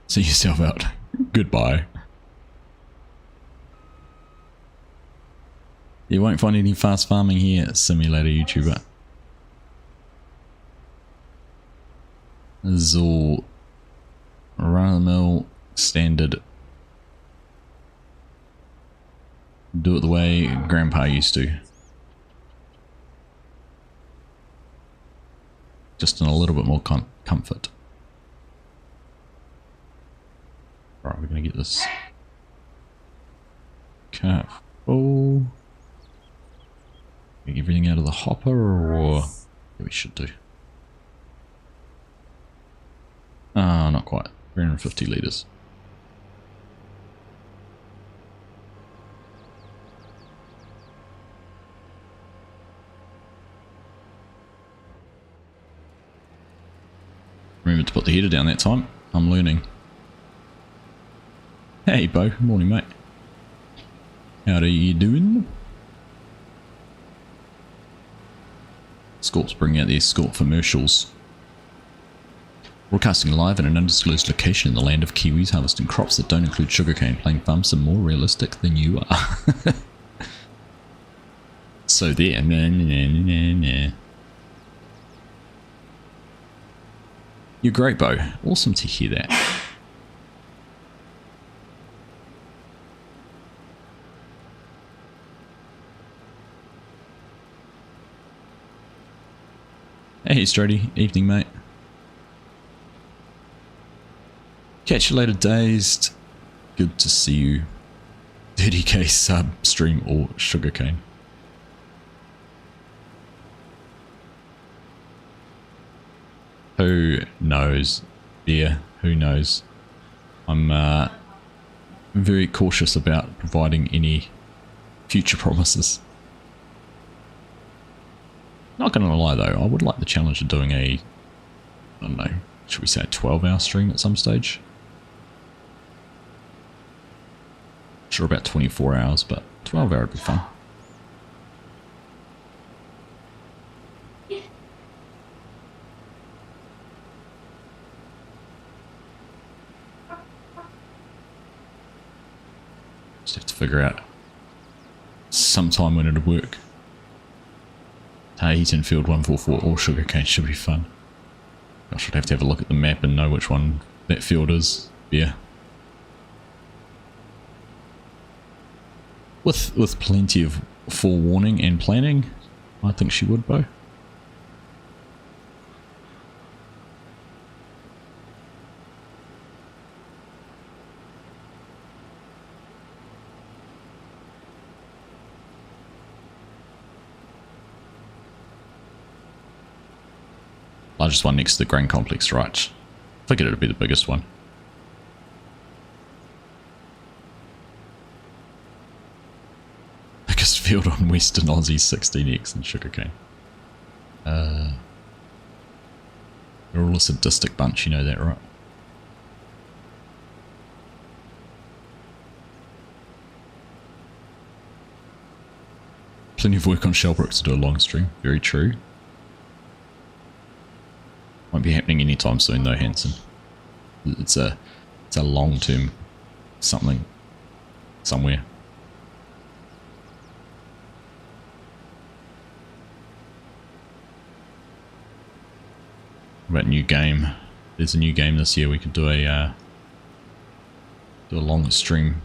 See yourself out. Goodbye. You won't find any fast farming here, simulator YouTuber. This is all run-of-the-mill, standard. Do it the way Grandpa used to. Just in a little bit more comfort. Right, we're going to get this cart full. Get everything out of the hopper, or yeah, we should do. Not quite. 350 litres. Remember to put the heater down that time. I'm learning. Hey Bo, morning mate. How are you doing? Scorp's bringing out the Scorp commercials. Broadcasting live in an undisclosed location in the land of Kiwis harvesting crops that don't include sugarcane. Playing farms are more realistic than you are. So there. Nah. You're great, Bo. Awesome to hear that. Hey Strody, evening mate. Catch you later, Dazed. Good to see you. 30k sub, stream or sugarcane. Who knows? Yeah, who knows? I'm very cautious about providing any future promises. Not gonna lie though, I would like the challenge of doing a, I don't know, should we say a 12-hour stream at some stage? Sure, about 24 hours, but 12 hour would be fun. Just have to figure out sometime when it'll work. He's in field 144 or sugarcane, should be fun. I should have to have a look at the map and know which one that field is. Yeah. With plenty of forewarning and planning, I think she would, Bo. Largest one next to the grain complex, right? Figured it'd be the biggest one. Biggest field on Western Aussie 16x and sugarcane. They're all a sadistic bunch, you know that, right? Plenty of work on Shellbrooks to do a long stream, very true. Won't be happening anytime soon though, Hanson. It's a long-term something somewhere. What about new game? There's a new game this year. We could do a long stream.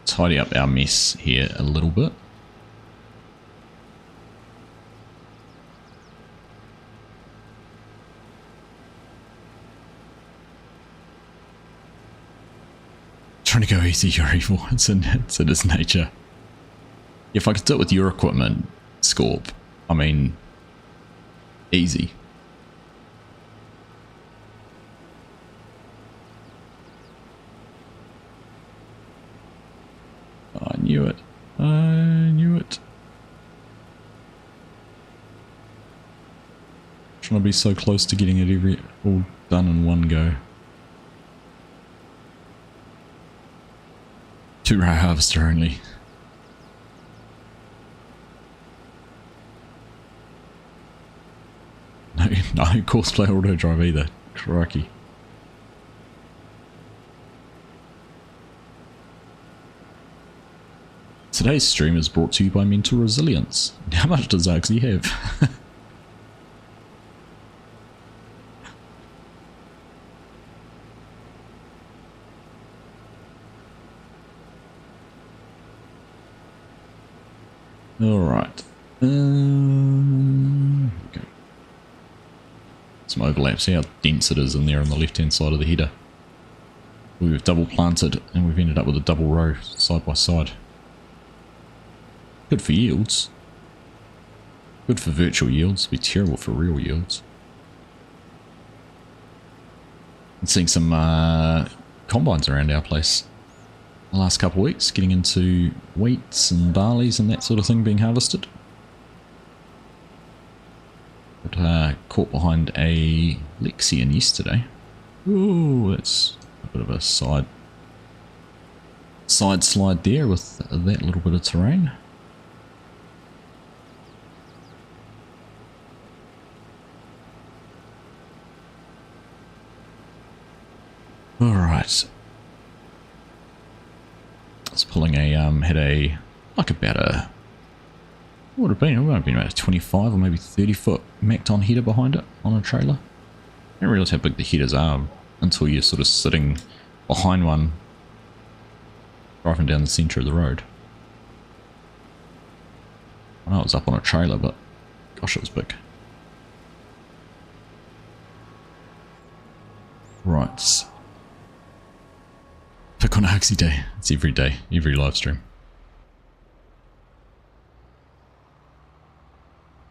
Tidy up our mess here a little bit. Trying to go easy, you're evil. It's in its nature. If I could do it with your equipment, Scorp, I mean, easy. I knew it. I knew it. Trying to be so close to getting it all done in one go. 2 row harvester only. No Courseplay auto drive either. Crikey. Today's stream is brought to you by Mental Resilience. How much does Argsy have? Alright. Okay. Some overlap. See how dense it is in there on the left hand side of the header. We've double planted and we've ended up with a double row side by side. Good for yields. Good for virtual yields. Be terrible for real yields. I'm seeing some combines around our place the last couple of weeks, getting into wheats and barleys and that sort of thing being harvested. Got caught behind a Lexion yesterday. Ooh, that's a bit of a side slide there with that little bit of terrain. Alright. It's pulling a, had a, like about a, what would it have been? It would have been about a 25 or maybe 30 foot Macton header behind it on a trailer. I didn't realise how big the headers are until you're sort of sitting behind one, driving down the centre of the road. I know it was up on a trailer, but gosh, it was big. Right. Pick on Argsy Day. It's every day, every live stream.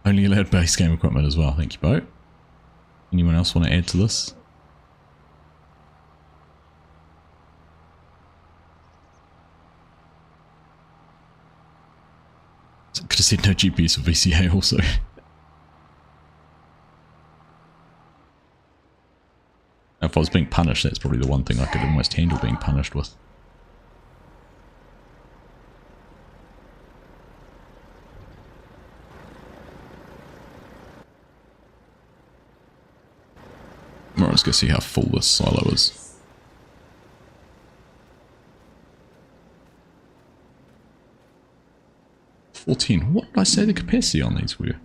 Only allowed base game equipment as well. Thank you, Bo. Anyone else want to add to this? Could have said no GPS for VCA also. If I was being punished, that's probably the one thing I could almost handle being punished with. Alright, let's go see how full this silo is. $14. What did I say the capacity on these were?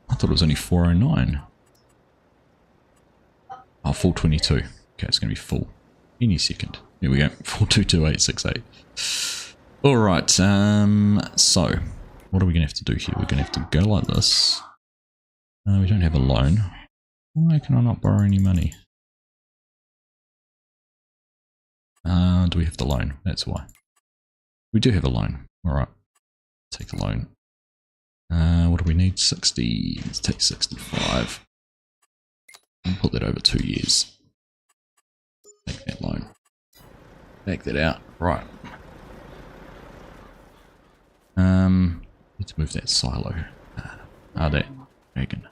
I thought it was only 409. Oh, full 22. Okay, it's going to be full any second. Here we go. 422868. Alright, so what are we going to have to do here? We're going to have to go like this. We don't have a loan. Why can I not borrow any money? Do we have the loan? That's why. We do have a loan. Alright. Take the loan. What do we need? 60. Let's take 65. And put that over 2 years. Take that loan. Back that out. Right. Need to move that silo. That wagon.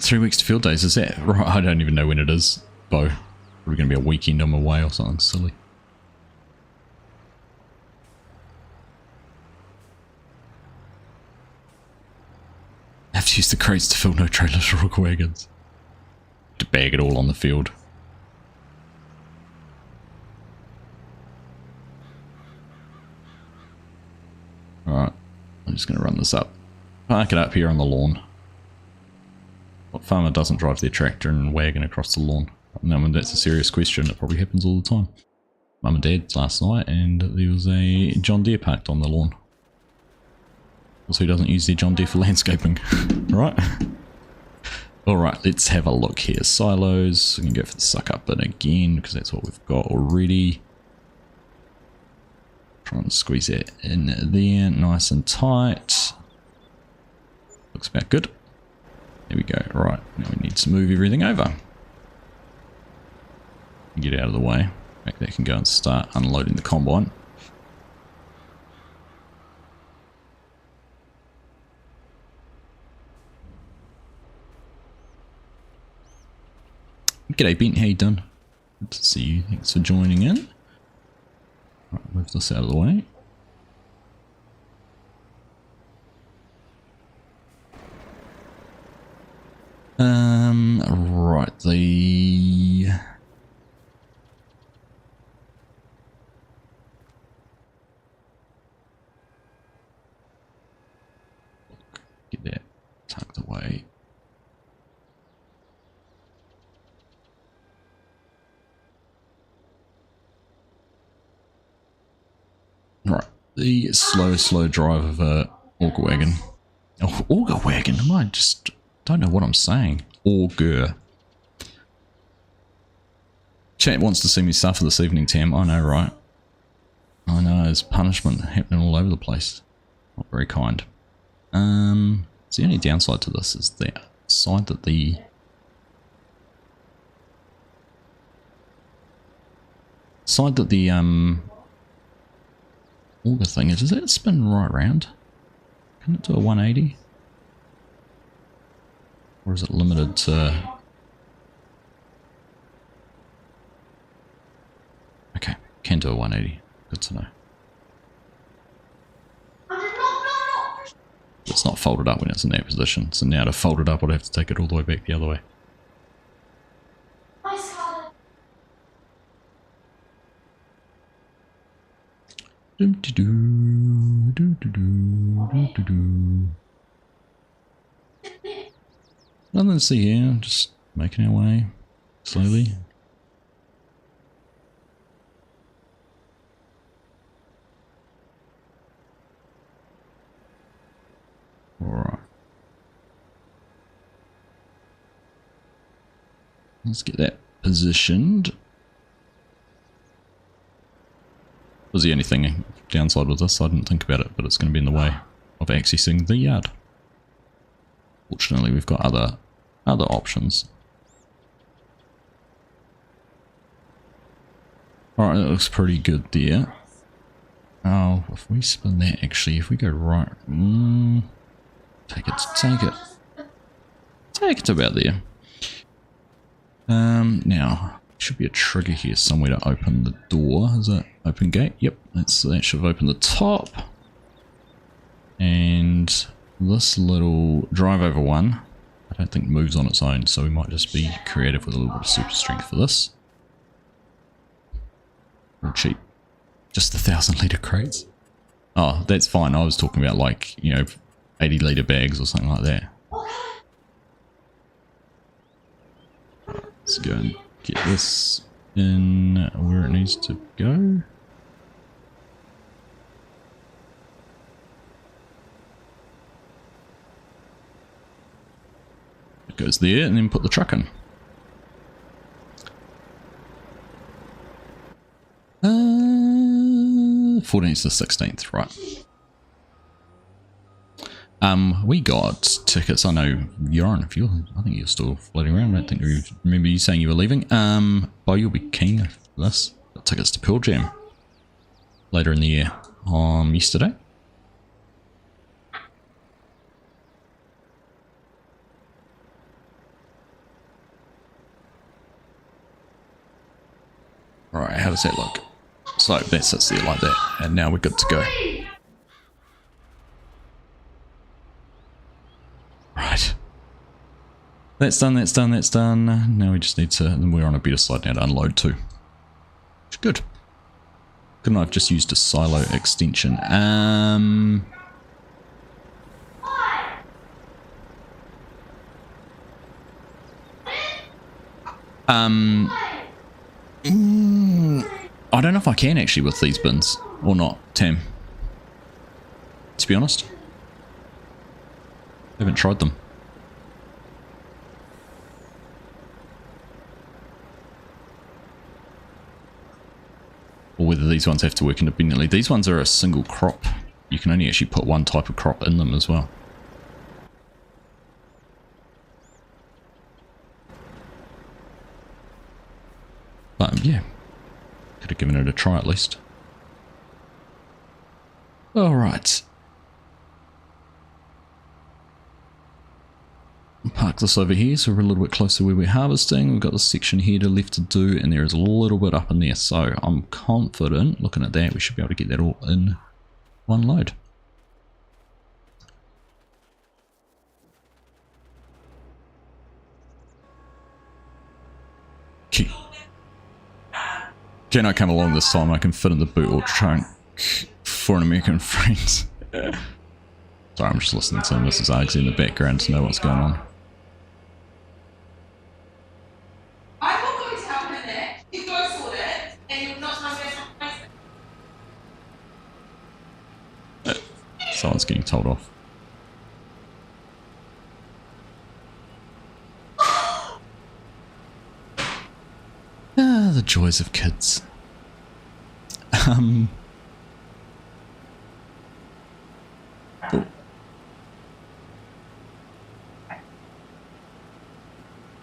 Three weeks to field days, is that right? I don't even know when it is, Bo. Probably going to be a weekend on my way or something silly. I have to use the crates to fill no trailers or rock wagons. To bag it all on the field. Alright, I'm just going to run this up. Park it up here on the lawn. What farmer doesn't drive their tractor and wagon across the lawn? No, that's a serious question. It probably happens all the time. Mum and Dad last night, and there was a John Deere parked on the lawn. Also, who doesn't use their John Deere for landscaping, right? Alright, let's have a look here. Silos, we can go for the suck up bin again, because that's what we've got already. Trying to squeeze that in there, nice and tight. Looks about good. There we go. Right, now we need to move everything over. Get out of the way. Back there can go and start unloading the combine. G'day Ben, how you done? Good to see you. Thanks for joining in. Right, move this out of the way. Right, get that tucked away. Right, the slow drive of a auger wagon. Oh, auger wagon? I just don't know what I'm saying. Auger. Chat wants to see me suffer this evening, Tam. I know, right? I know, there's punishment happening all over the place. Not very kind. So the only downside to this is the side that the auger thing is. Does that spin right round? Can it do a 180? Or is it limited to... Okay, can do a 180. Good to know. It's not folded up when it's in that position. So now to fold it up, I'd have to take it all the way back the other way. Nothing to see here, just making our way slowly. Alright. Let's get that positioned. Was the only thing downside with this? I didn't think about it, but it's going to be in the way. of accessing the yard. Fortunately, we've got other options. Alright, that looks pretty good there. Oh, if we spin that, actually, if we go right... take it to about there. Now, should be a trigger here somewhere to open the door. Is that open gate? Yep, that should have opened the top. And this little drive over one, I don't think moves on its own, so we might just be creative with a little bit of super strength for this. Real cheap. Just the 1,000-litre crates. Oh, that's fine. I was talking about, like, you know, 80-litre bags or something like that. Right, let's go and get this in where it needs to go. It goes there, and then put the truck in. 14th to 16th, right. We got tickets. I know you're on a few. I think you're still floating around. I don't think you remember you saying you were leaving. Bo, you'll be keen for this. Got tickets to Pearl Jam later in the year. Yesterday. Alright, how does that look? So that sits there like that, and now we're good to go. Right. That's done, that's done, that's done. Now we just need to, and we're on a better slide now to unload too. Good. Couldn't I have just used a silo extension? I don't know if I can actually with these bins or not, Tam. To be honest, I haven't tried them. Or whether these ones have to work independently. These ones are a single crop. You can only actually put one type of crop in them as well. But yeah, could have given it a try at least. Alright. Park this over here so we're a little bit closer where we're harvesting. We've got this section here to left to do, and there is a little bit up in there. So I'm confident, looking at that, we should be able to get that all in one load. Okay. Can I come along this time? I can fit in the boot or trunk for an American friend. Sorry, I'm just listening to Mrs. Argsy in the background to know what's going on. I'm not going to help her there. You go sort it, and you're not going to place it. Someone's getting told off. The joys of kids. Oh.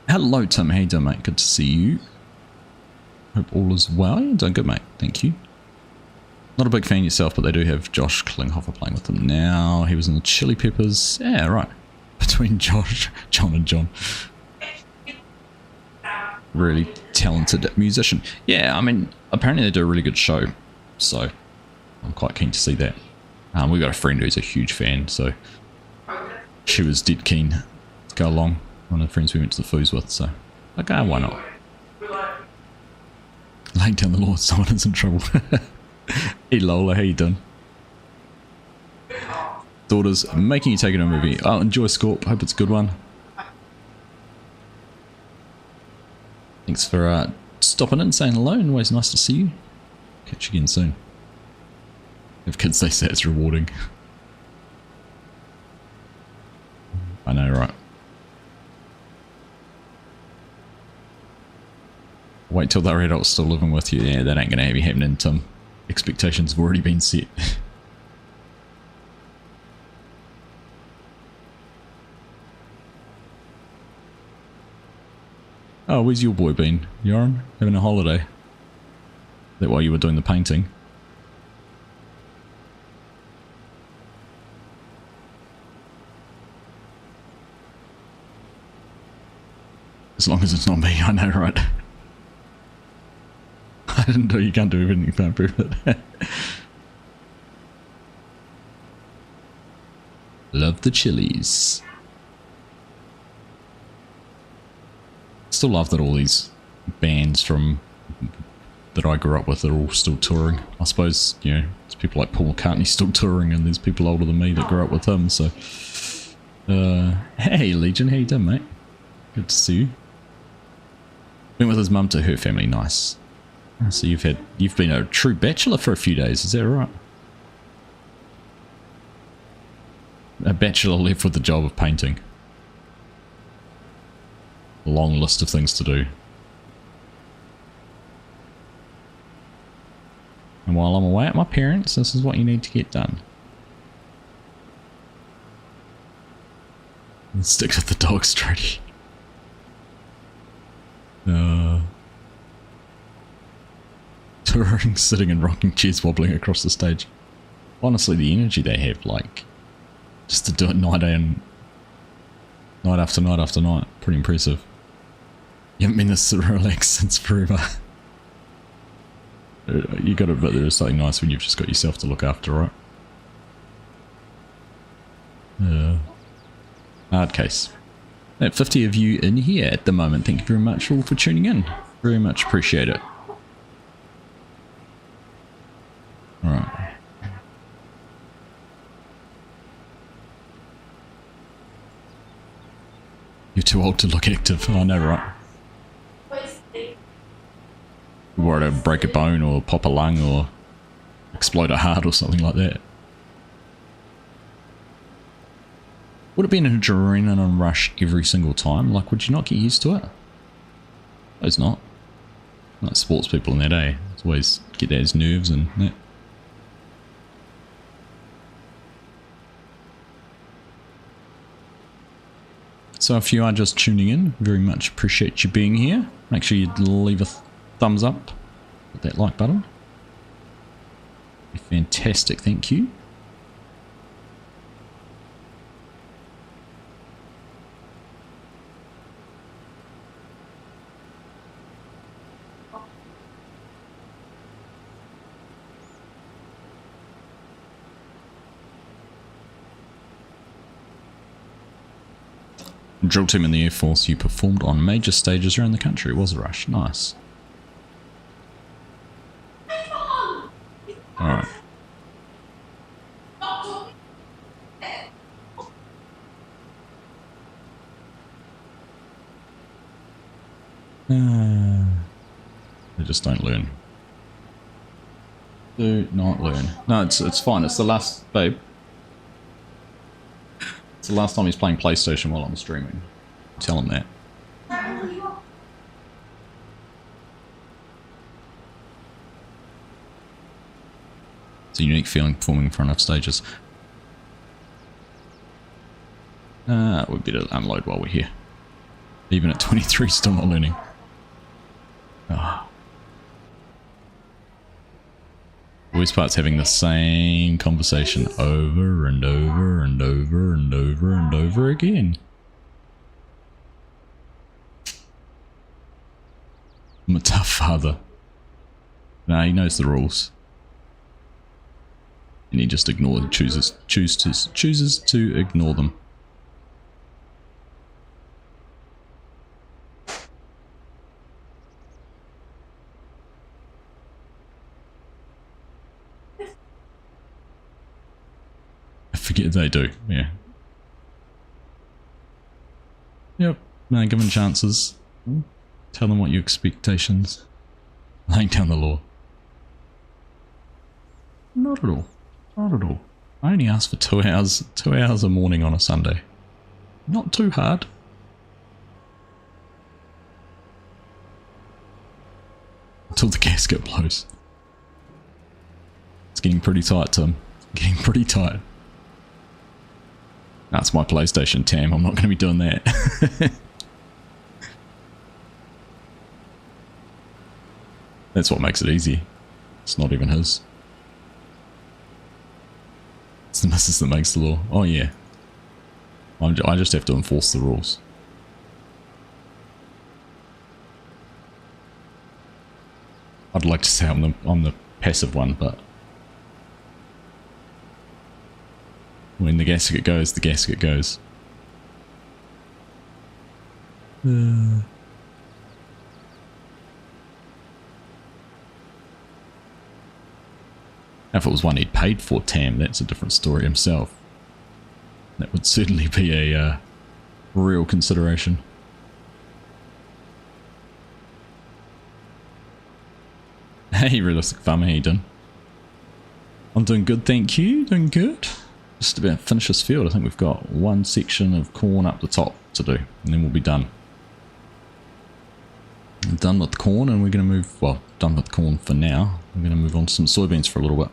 Hello Tim, how you doing mate? Good to see you. Hope all is well. You're doing good mate, thank you. Not a big fan yourself, but they do have Josh Klinghoffer playing with them now. He was in the Chili Peppers. Yeah, right. Between Josh, John and John. Really talented musician. Yeah, I mean, apparently they do a really good show, so I'm quite keen to see that. We've got a friend who's a huge fan, so she was dead keen to go along. One of the friends we went to the foos with, so okay, why not? Laying down the law, someone is in trouble. Hey Lola, how you doing? Daughter's making you take it on a movie. Oh, enjoy Scorp, hope it's a good one. Thanks for stopping in, saying hello, and always nice to see you. Catch you again soon. If kids they say it's rewarding. I know, right? Wait till they're adults still living with you. Yeah, that ain't gonna be happening, Tim. Expectations have already been set. Oh, where's your boy been? Yoran? Having a holiday? Is that while you were doing the painting? As long as it's not me, I know, right? I didn't know you can't do everything, you can't prove it. Love the chilies. Still love that all these bands from that I grew up with are all still touring. I suppose, you know, there's people like Paul McCartney still touring, and there's people older than me that grew up with him, so... hey Legion, how you doing, mate? Good to see you. Went with his mum to her family, nice. So you've been a true bachelor for a few days, is that right? A bachelor left with the job of painting. A long list of things to do. And while I'm away at my parents', this is what you need to get done. And stick with the dog strategy. Touring, sitting in rocking chairs, wobbling across the stage. Honestly, the energy they have, like, just to do it night after night after night, pretty impressive. You haven't been this relaxed since forever. You got to admit there is something nice when you've just got yourself to look after, right? Hard case. At 50 of you in here at the moment, thank you very much all for tuning in. Very much appreciate it. Alright. You're too old to look active, I know, right? You're worried to break a bone or pop a lung or explode a heart or something like that. Would it be an adrenaline rush every single time? Like, would you not get used to it? It's not. Like sports people in that, eh? It's always get those nerves and that. So if you are just tuning in, very much appreciate you being here. Make sure you leave a thumbs up with that like button. Fantastic, thank you. Drill team in the Air Force, you performed on major stages around the country. It was a rush. Nice. Alright. They just don't learn. Do not learn. No, it's fine. It's the last, babe. It's the last time he's playing PlayStation while I'm streaming. Tell him that. It's a unique feeling performing in front of stages. We better unload while we're here. Even at 23, still not learning. Worst part's having the same conversation over and over and over and over and over again. I'm a tough father. Nah, he knows the rules. And he just chooses to ignore them. I forget they do, yeah. Yep, no, give them chances. Tell them what your expectations. Laying down the law. Not at all. Not at all. I only asked for 2 hours a morning on a Sunday. Not too hard. Until the gasket blows. It's getting pretty tight, Tim. Getting pretty tight. That's my PlayStation, Tam. I'm not going to be doing that. That's what makes it easy. It's not even his. It's the missus that makes the law. Oh yeah. I just have to enforce the rules. I'd like to say I'm the passive one, but when the gasket goes, the gasket goes. If it was one he'd paid for, Tam, that's a different story himself. That would certainly be a real consideration. Hey, Realistic Farmer, how you doing? I'm doing good, thank you. Doing good. Just about finish this field. I think we've got one section of corn up the top to do, and then we'll be done. Done with corn, and we're going to move, well, done with corn for now. We're going to move on to some soybeans for a little bit.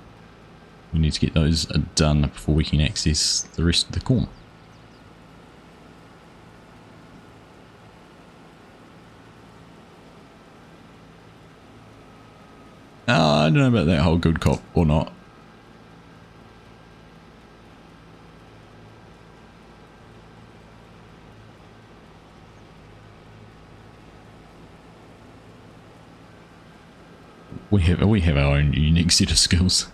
We need to get those done before we can access the rest of the corn. I don't know about that whole good cop or not. We have our own unique set of skills.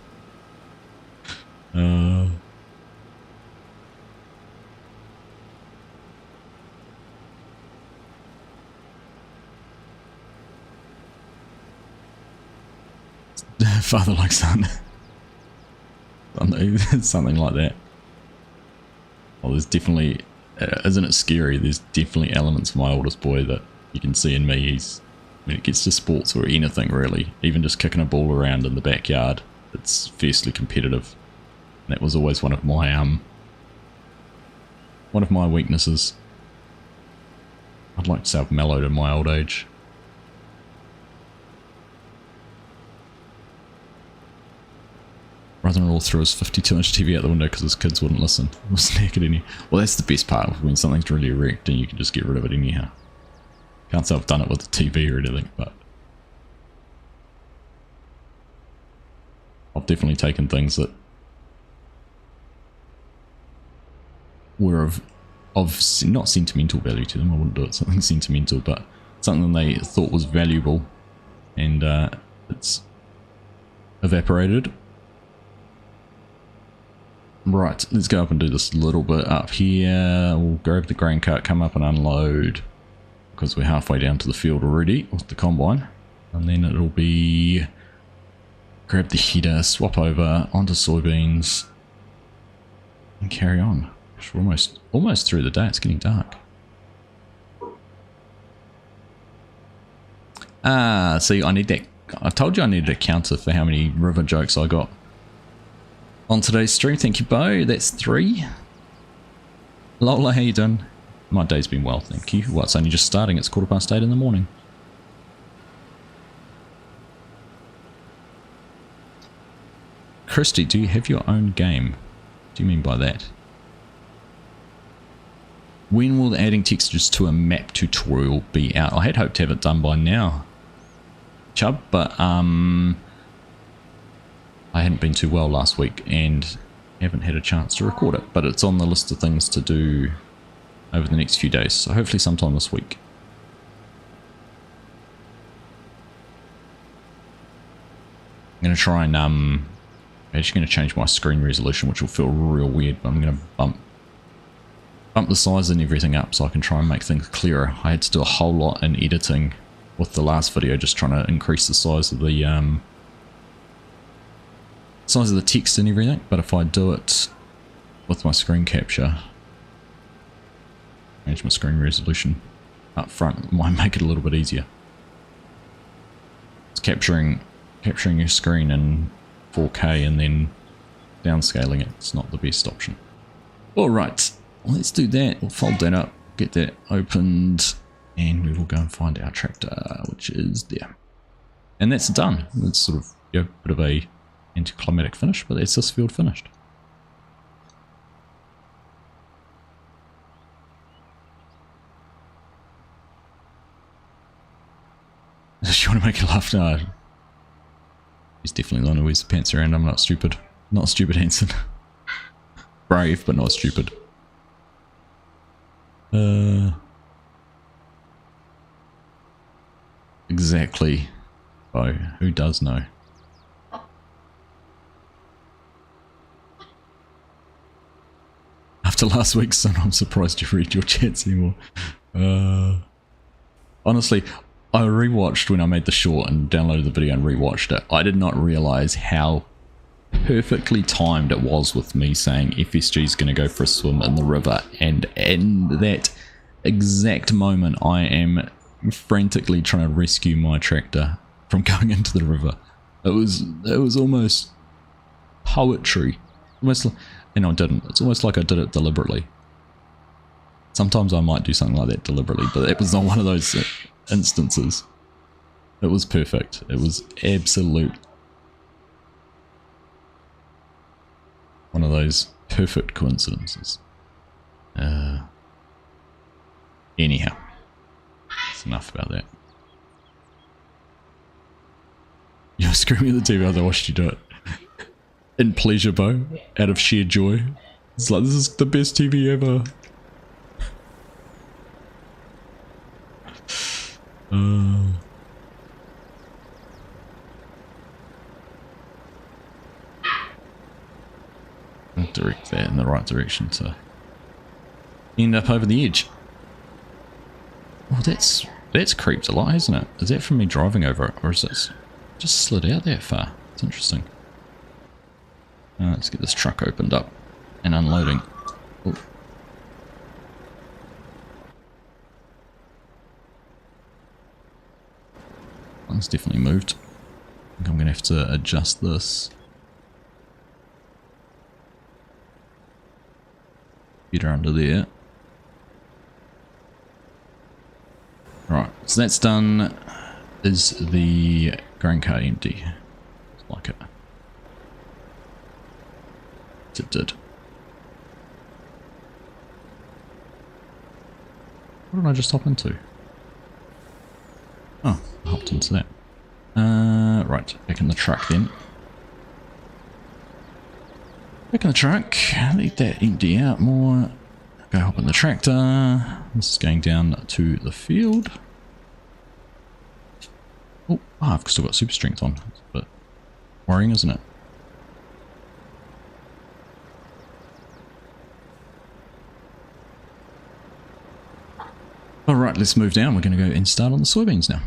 Father like son. Something like that. Well, there's definitely, isn't it scary? There's definitely elements of my oldest boy that you can see in me. He's, when it gets to sports or anything really, even just kicking a ball around in the backyard, it's fiercely competitive. And that was always one of my weaknesses. I'd like to say I've mellowed in my old age. Brother-in-law threw his 52-inch TV out the window because his kids wouldn't listen. It was naked anyhow. Well, that's the best part, when something's really erect and you can just get rid of it anyhow. Can't say I've done it with the TV or anything, but I've definitely taken things that were of not sentimental value to them. I wouldn't do it something sentimental, but something they thought was valuable, and it's evaporated. Right, let's go up and do this little bit up here. We'll grab the grain cart, come up and unload, because we're halfway down to the field already with the combine. And then it'll be grab the header, swap over onto soybeans, and carry on. We're almost through the day. It's getting dark. See, I need that. I told you I needed a counter for how many river jokes I got on today's stream. Thank you, Bo. That's 3. Lola, how you doing? My day's been well, thank you. Well, it's only just starting. It's 8:15 in the morning. Christy, do you have your own game? What do you mean by that? When will the adding textures to a map tutorial be out? I had hoped to have it done by now, Chubb, but I hadn't been too well last week and haven't had a chance to record it, but it's on the list of things to do over the next few days, so hopefully sometime this week. I'm going to try and I'm actually going to change my screen resolution, which will feel real weird, but I'm going to bump the size and everything up so I can try and make things clearer. I had to do a whole lot in editing with the last video, just trying to increase the size of the text and everything, but if I do it with my screen capture, change my screen resolution up front, it might make it a little bit easier. It's capturing your screen in 4K and then downscaling it. It's not the best option. Alright, let's do that. We'll fold that up, get that opened, and we will go and find our tractor, which is there. And that's done. It's sort of a bit of a anticlimactic finish, but that's this field finished. Just want to make it laugh. No, He's definitely the one who wears the pants around. I'm not stupid. Not stupid, Hanson. Brave, but not stupid. Exactly. Oh, who does know? After last week's son, I'm surprised you read your chats anymore. Honestly, I rewatched when I made the short and downloaded the video and rewatched it. I did not realize how perfectly timed it was with me saying FSG is going to go for a swim in the river, and in that exact moment I am frantically trying to rescue my tractor from going into the river. It was almost poetry. Almost, and I didn't. It's almost like I did it deliberately. Sometimes I might do something like that deliberately, but it was not one of those instances. It was perfect. It was absolute. One of those perfect coincidences. Anyhow, that's enough about that. You're screaming at the TV, I watched you do it. In pleasure, Bo, out of sheer joy. It's like, this is the best TV ever. I'll direct that in the right direction to end up over the edge. Oh, that's creeped a lot, hasn't it? Is that from me driving over it, or is it just slid out that far? It's interesting. Let's get this truck opened up and unloading. Oh. One's definitely moved. I think I'm going to have to adjust this. Get her under there. Right, so that's done. Is the grain cart empty? Looks like it. It did. What did I just hop into? Oh, I hopped into that. Right, back in the truck then. Back in the truck, let that empty out more. Go hop in the tractor. This is going down to the field. Oh, I've still got super strength on. It's a bit worrying, isn't it? Alright, let's move down. We're going to go and start on the soybeans now.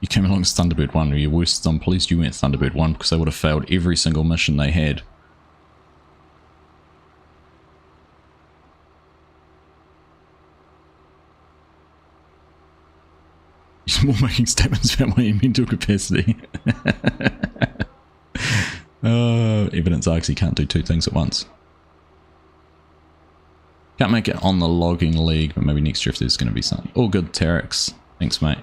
You came along as Thunderbird 1, or your worst. I'm pleased you went Thunderbird 1 because they would have failed every single mission they had. You're more making statements about my mental capacity. Evidence Argsy can't do two things at once. Can't make it on the logging league, but maybe next year if there's going to be something. All good, Terex. Thanks, mate.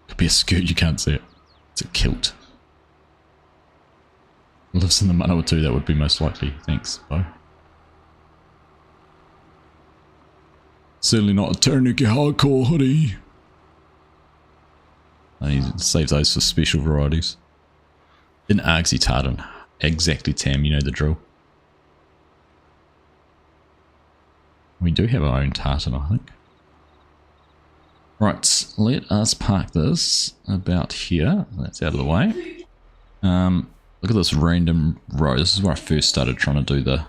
Could be a skirt, you can't see it. It's a kilt. Lives in the Manawa too, that would be most likely. Thanks, Bo. Certainly not a Taranaki hardcore hoodie. I need to save those for special varieties. An Argsy tartan. Exactly, Tam, you know the drill. We do have our own tartan, I think. Right, let us park this about here. That's out of the way. Look at this random row. This is where I first started trying to do the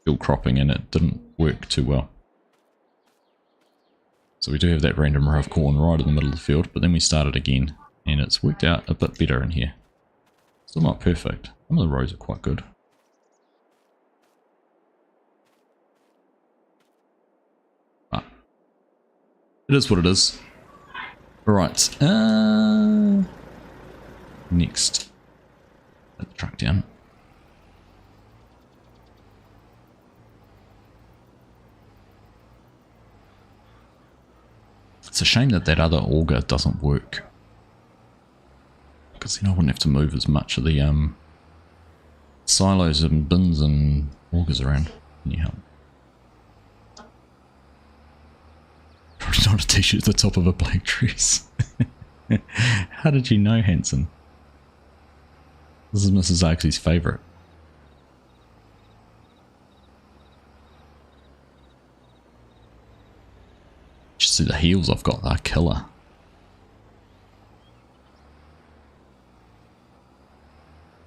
field cropping and it didn't work too well. So we do have that random row of corn right in the middle of the field, but then we started again and it's worked out a bit better in here. Still not perfect. Some of the rows are quite good. But it is what it is. Alright, next. Let the truck down. It's a shame that that other auger doesn't work. Because then I wouldn't have to move as much of the silos and bins and Augers around. Can you help? Probably not a t-shirt at the top of a black dress. How did you know, Hanson? This is Mrs. Argsy's favourite. Just see the heels I've got, they're killer.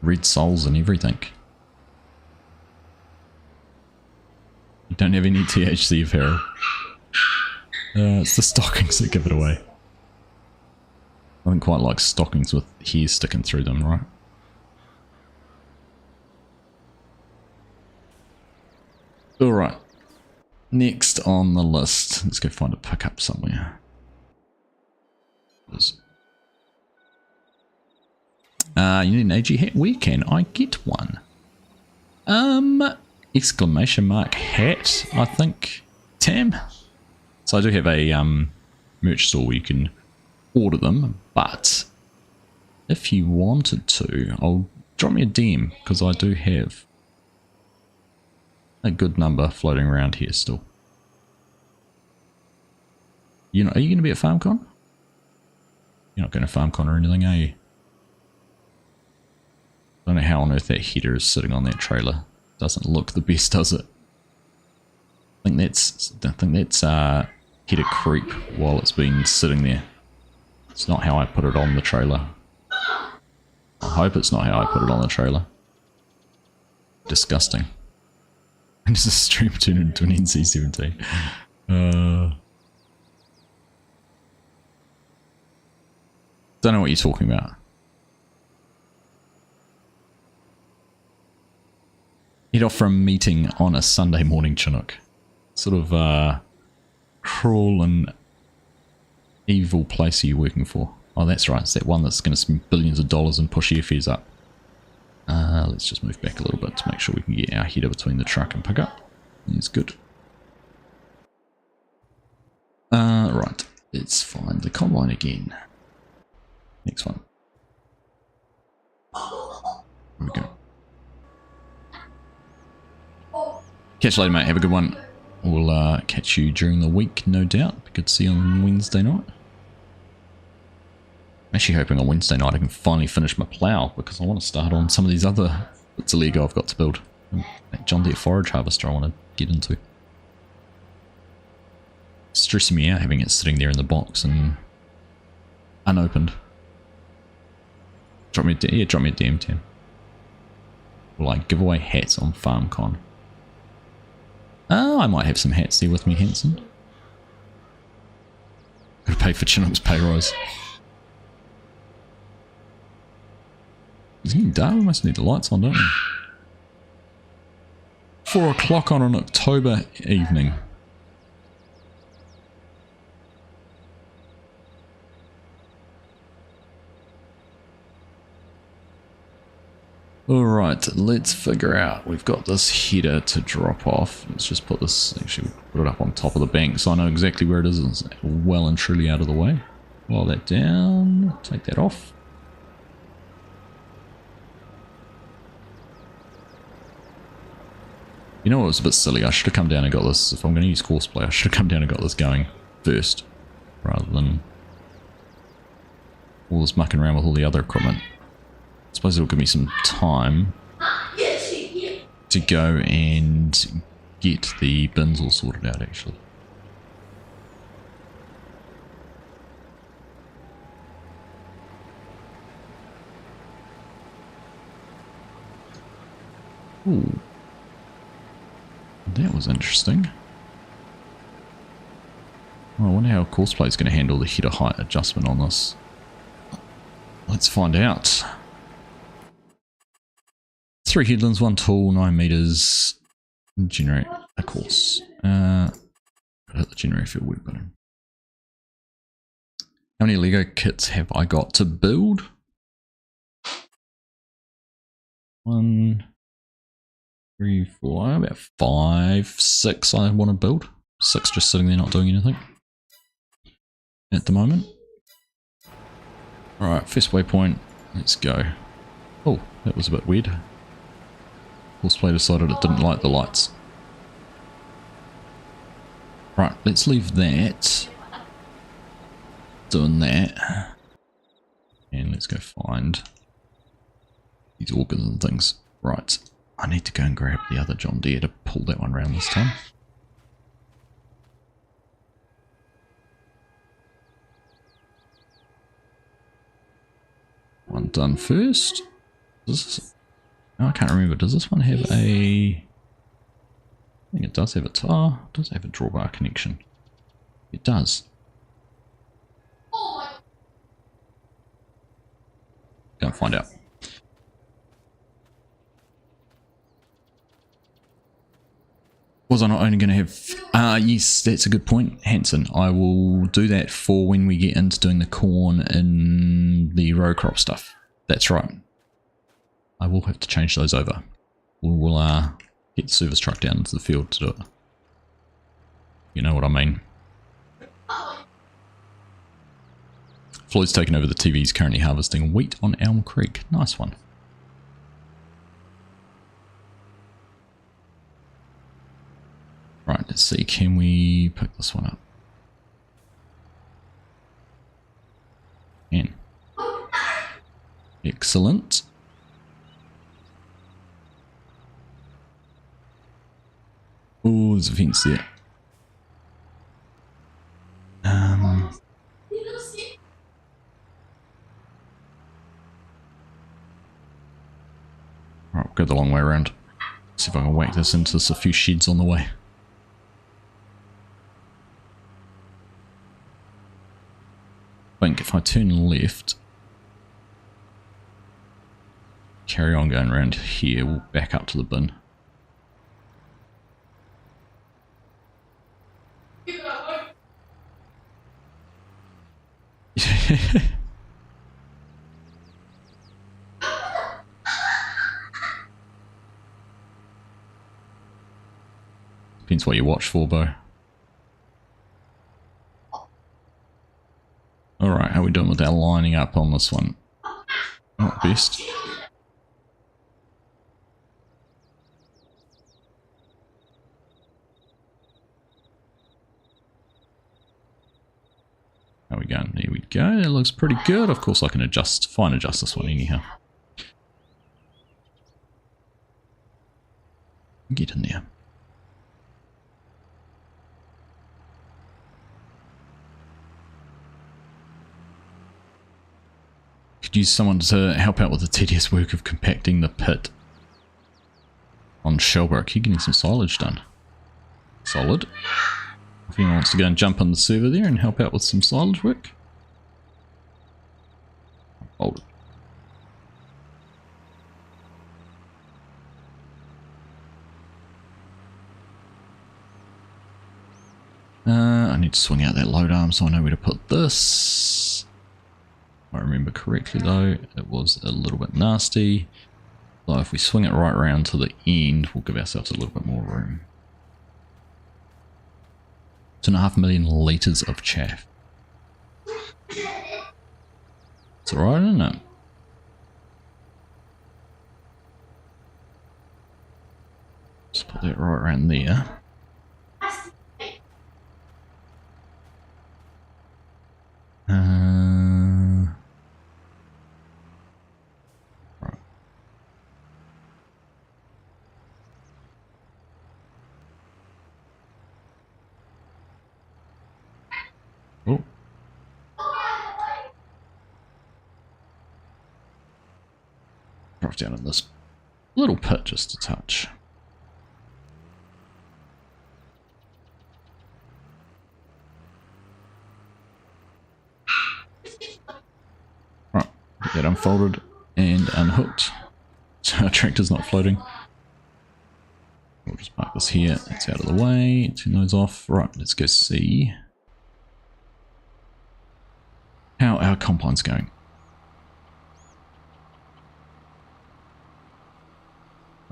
Red soles and everything. You don't have any THC apparel. It's the stockings that give it away. I don't quite like stockings with hair sticking through them, right? Alright. Next on the list. Let's go find a pickup somewhere. You need an AG hat? Where can I get one? Exclamation mark hat, I think. Tam? So I do have a merch store where you can order them, but if you wanted to, I'll drop me a DM because I do have a good number floating around here still. You know, are you going to be at FarmCon? You're not going to FarmCon or anything, are you? I don't know how on earth that header is sitting on that trailer. Doesn't look the best, does it? I think that's header creep while it's been sitting there. It's not how I put it on the trailer. I hope it's not how I put it on the trailer. Disgusting. And does the stream turn into an NC-17? Don't know what you're talking about. Head off from a meeting on a Sunday morning, Chinook. Sort of cruel and evil place are you working for? Oh, that's right. It's that one that's going to spend billions of dollars and push airfares up. Let's just move back a little bit to make sure we can get our header between the truck and pickup. That's good. Right. Let's find the combine again. Next one. There we go. Catch you later, mate. Have a good one. We'll catch you during the week, no doubt. Be good to see you on Wednesday night. I'm actually hoping on Wednesday night I can finally finish my plough because I want to start on some of these other bits of Lego I've got to build. That John Deere forage harvester I want to get into. It's stressing me out having it sitting there in the box and unopened. Drop me a DM, Tim. Like giveaway hats on FarmCon. Oh, I might have some hats there with me, Hanson. Gotta pay for Chinook's pay rise. It's getting dark, we must need the lights on, don't we? 4 o'clock on an October evening. Alright, let's figure out. We've got this header to drop off. Let's just put this, actually put it up on top of the bank so I know exactly where it is. It's well and truly out of the way. Roll that down, take that off. You know what was a bit silly? I should have come down and got this. If I'm going to use Courseplay, I should have come down and got this going first rather than all this mucking around with all the other equipment. I suppose it'll give me some time to go and get the bins all sorted out, actually. Ooh. That was interesting. Oh, I wonder how Courseplay is going to handle the header height adjustment on this. Let's find out. 3 headlands, 1 tool, 9 meters. Generate a course. Hit the generate field work button. How many Lego kits have I got to build? 1, 3, 4, about 5, 6 I want to build. 6 just sitting there not doing anything at the moment. Alright, first waypoint, let's go. Oh, that was a bit weird. Horseplay decided it didn't like the lights. Right, let's leave that. Doing that. And let's go find these organs and things. Right, I need to go and grab the other John Deere to pull that one around this time. One done first. No, I can't remember. Does this one have a... I think it does have a tar. It does have a drawbar connection. It does. Go and find out. Was I not only going to have... yes, that's a good point, Hanson. I will do that for when we get into doing the corn and the RowCrop stuff. That's right. I will have to change those over. We'll get the service truck down into the field to do it. You know what I mean. Floyd's taken over the TV. He's currently harvesting wheat on Elm Creek. Nice one. Right, let's see. Can we pick this one up? Can. Excellent. Oh, there's a fence there. Right, we'll go the long way around. See if I can whack this into a few sheds on the way. I think if I turn left, carry on going around here, we'll back up to the bin. Depends what you watch for, Bo. Alright, how are we doing with our lining up on this one? Not best. How are we going? There we go. It looks pretty good. Of course I can fine adjust this one anyhow. Get in there. Could use someone to help out with the tedious work of compacting the pit on Shellbrook. You're getting some silage done. Solid. If anyone wants to go and jump on the server there and help out with some silage work. Hold it. I need to swing out that load arm so I know where to put this. If I remember correctly though, it was a little bit nasty. So if we swing it right around to the end, we'll give ourselves a little bit more room. 2.5 million litres of chaff. It's alright, isn't it? Just put that right around there. Right. Oh. Drop down in this little pit just a touch. Right, get that unfolded and unhooked. So our tractor's not floating. We'll just park this here. It's out of the way. Turn those off. Right, let's go see how our compine's going.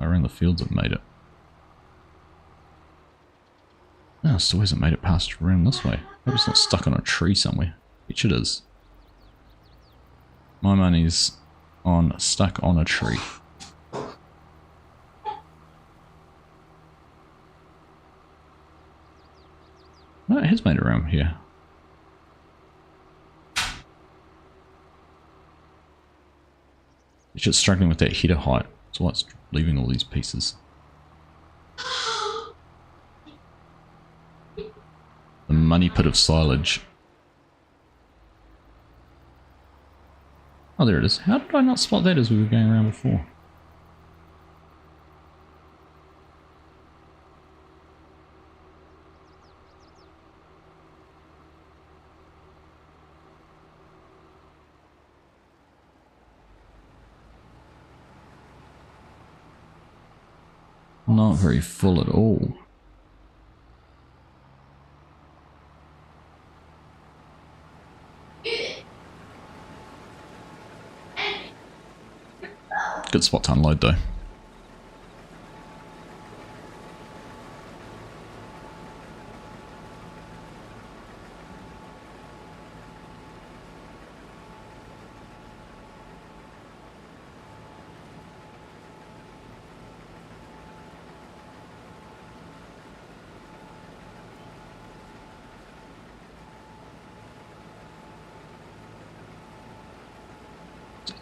Around the fields it made it. No, it still hasn't made it past around this way. Hope it's not stuck on a tree somewhere. Which it is. My money's on stuck on a tree. No, it has made it around here. It's just struggling with that header height. That's why it's leaving all these pieces. The money pit of silage. Oh, there it is. How did I not spot that as we were going around before? Not very full at all. Good spot to unload though.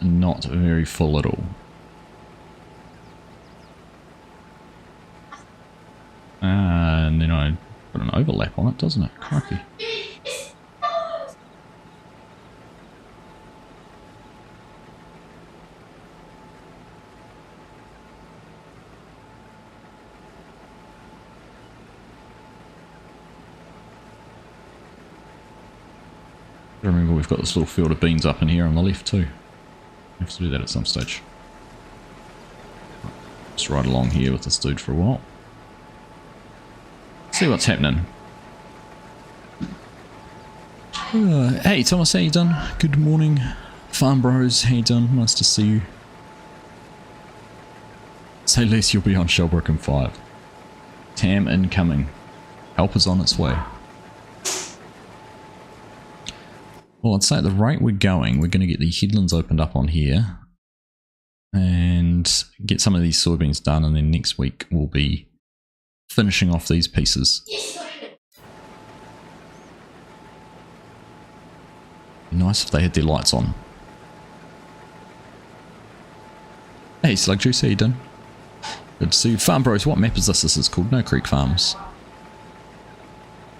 Not very full at all. And then I put an overlap on it, doesn't it? Crikey. Remember, we've got this little field of beans up in here on the left too. We have to do that at some stage. Just ride along here with this dude for a while. See what's happening. Hey Thomas, how you done? Good morning. Farm Bros, how you done? Nice to see you. Say less, you'll be on Shellbrook in 5. Tam incoming. Help is on its way. Well, I'd say at the rate we're going, we're going to get the headlands opened up on here and get some of these soybeans done, and then next week we'll be finishing off these pieces. Nice if they had their lights on. Hey Slug Juice, how you doing? Good to see you. Farm Bros, what map is this? This is called No Creek Farms.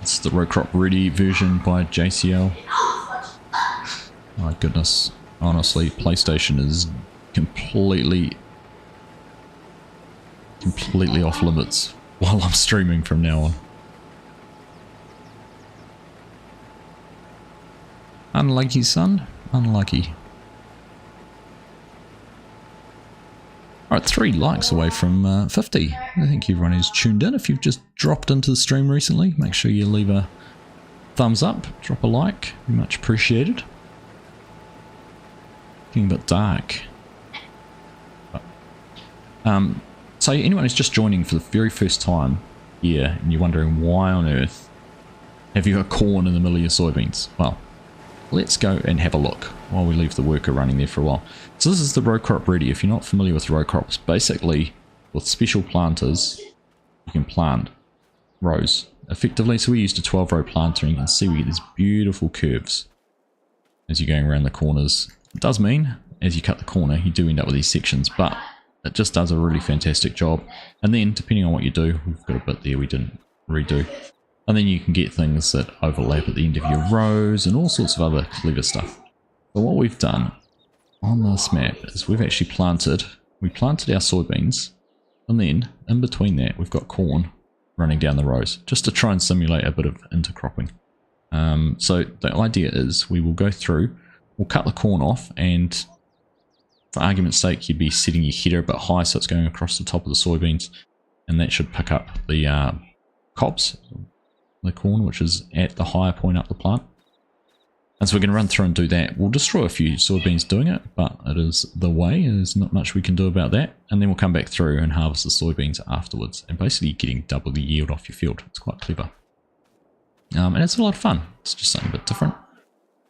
It's the RowCrop Ready version by JCL. My goodness, honestly, PlayStation is completely off limits while I'm streaming from now on. Unlucky, son. Unlucky. Alright, 3 likes away from 50. Thank you everyone who's tuned in. If you've just dropped into the stream recently, make sure you leave a thumbs up, drop a like. Be much appreciated. Getting a bit dark. So anyone who's just joining for the very first time here and you're wondering why on earth have you got corn in the middle of your soybeans? Well, let's go and have a look while we leave the worker running there for a while. So this is the RowCrop Ready. If you're not familiar with RowCrops, basically with special planters you can plant rows effectively. So we used a 12 row planter and you can see we get these beautiful curves as you're going around the corners. It does mean as you cut the corner you do end up with these sections, but it just does a really fantastic job. And then depending on what you do, we've got a bit there we didn't redo, and then you can get things that overlap at the end of your rows and all sorts of other clever stuff. But what we've done on this map is we've actually planted our soybeans, and then in between that we've got corn running down the rows just to try and simulate a bit of intercropping. So the idea is we will go through, we'll cut the corn off, and for argument's sake you'd be setting your header a bit high so it's going across the top of the soybeans, and that should pick up the cobs, the corn, which is at the higher point up the plant. And so we're going to run through and do that. We'll destroy a few soybeans doing it, but it is the way. There's not much we can do about that. And then we'll come back through and harvest the soybeans afterwards, and basically getting double the yield off your field. It's quite clever. And it's a lot of fun. It's just something a bit different.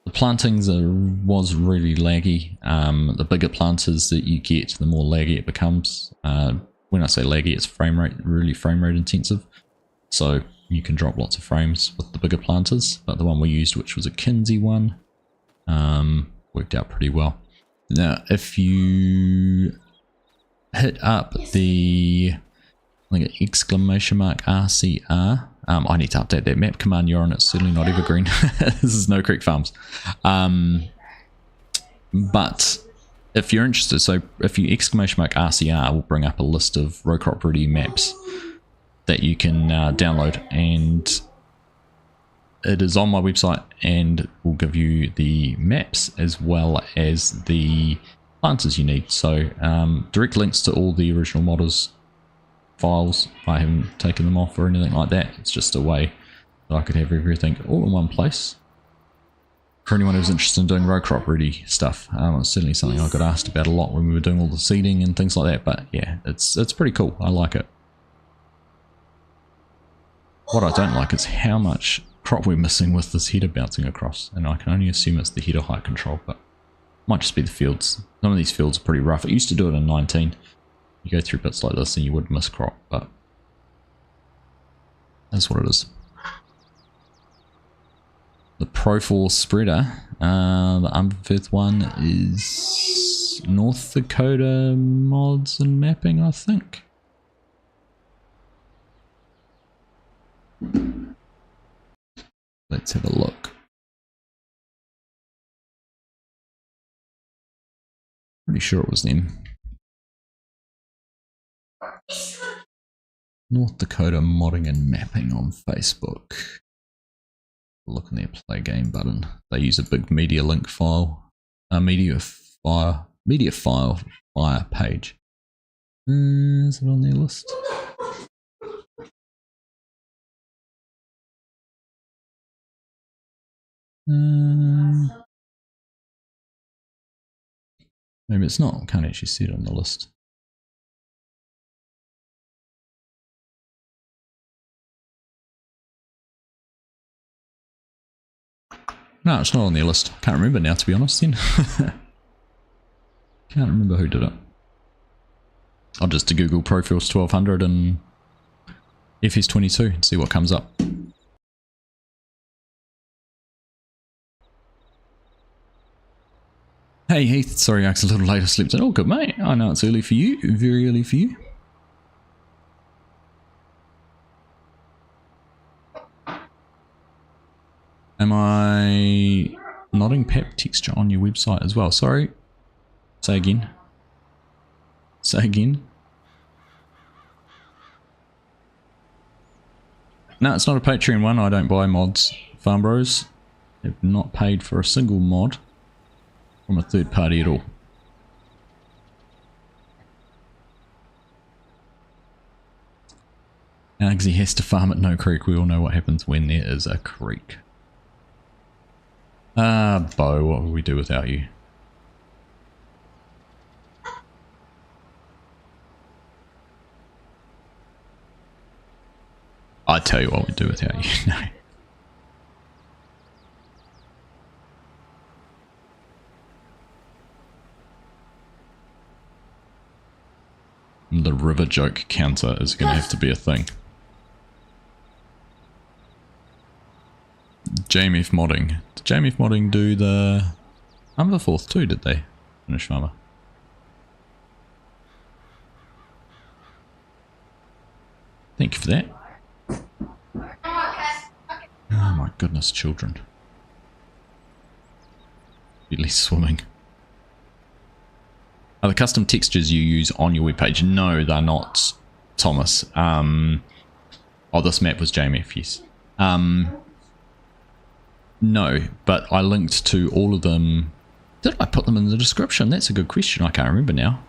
The plantings was really laggy. The bigger planters that you get, the more laggy it becomes. When I say laggy, it's really frame rate intensive. So You can drop lots of frames with the bigger planters, but the one we used, which was a Kinsey one, worked out pretty well. Now, if you hit up the exclamation mark RCR, I need to update that map command you're on. It's certainly not evergreen. This is No Creek Farms. But if you're interested, so if you exclamation mark RCR, will bring up a list of RowCrop ready maps that you can download, and it is on my website and will give you the maps as well as the planters you need. So direct links to all the original modders files. I haven't taken them off or anything like that. It's just a way that I could have everything all in one place. For anyone who's interested in doing RowCrop ready stuff, it's certainly something I got asked about a lot when we were doing all the seeding and things like that. But yeah, it's pretty cool. I like it. What I don't like is how much crop we're missing with this header bouncing across, and I can only assume it's the header height control, but it might just be the fields. Some of these fields are pretty rough. It used to do it in 19. You go through bits like this and you would miss crop, but that's what it is. The Pro Force spreader, the Unfifth one is North Dakota mods and mapping, I think. Let's have a look. Pretty sure it was them. North Dakota modding and mapping on Facebook. Look in their play game button. They use a big media link file, media file fire page. Is it on their list? Maybe it's not. I can't actually see it on the list. No, it's not on their list. Can't remember now, to be honest then. Can't remember who did it. I'll just Google Profiles 1200 and FS22 and see what comes up. Hey Heath, sorry Axe, a little later slept in. Oh good mate, I know it's early for you, very early for you. Am I nodding pep texture on your website as well? Sorry. Say again. Say again. No, it's not a Patreon one. I don't buy mods. Farm Bros have not paid for a single mod from a third party at all. Argsy has to farm at No Creek. We all know what happens when there is a creek. Bo, what would we do without you? I'd tell you what we'd do without you. No. The river joke counter is going to have to be a thing. JMF modding. Did JMF modding do the Umberforth too, did they? Finish farmer. Thank you for that. Oh my goodness, children. Really swimming. Are the custom textures you use on your webpage? No, they're not, Thomas. Oh, this map was JMF, yes. No, but I linked to all of them. Did I put them in the description? That's a good question. I can't remember now.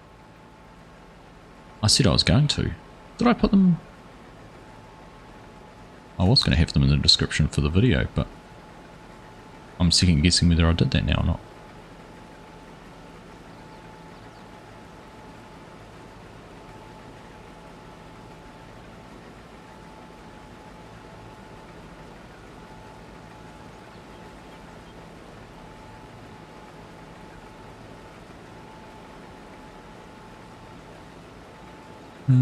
I said I was going to. Did I put them? I was going to have them in the description for the video, but I'm second guessing whether I did that now or not. I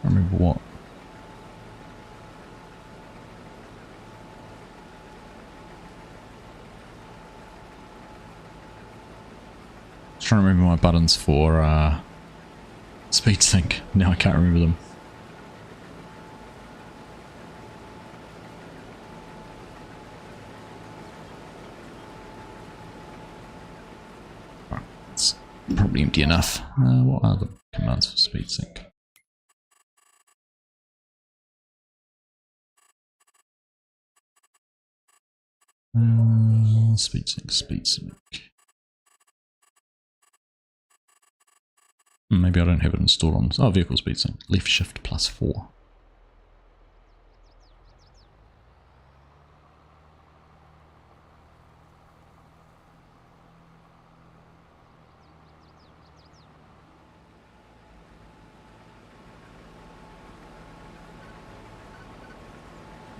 remember what. Trying to remember my buttons for speed sync. Now I can't remember them. Right, it's probably empty enough. What are the commands for speed sync? Speed sync, speed sync. Maybe I don't have it installed on. Oh, vehicle speed sync. Left shift +4.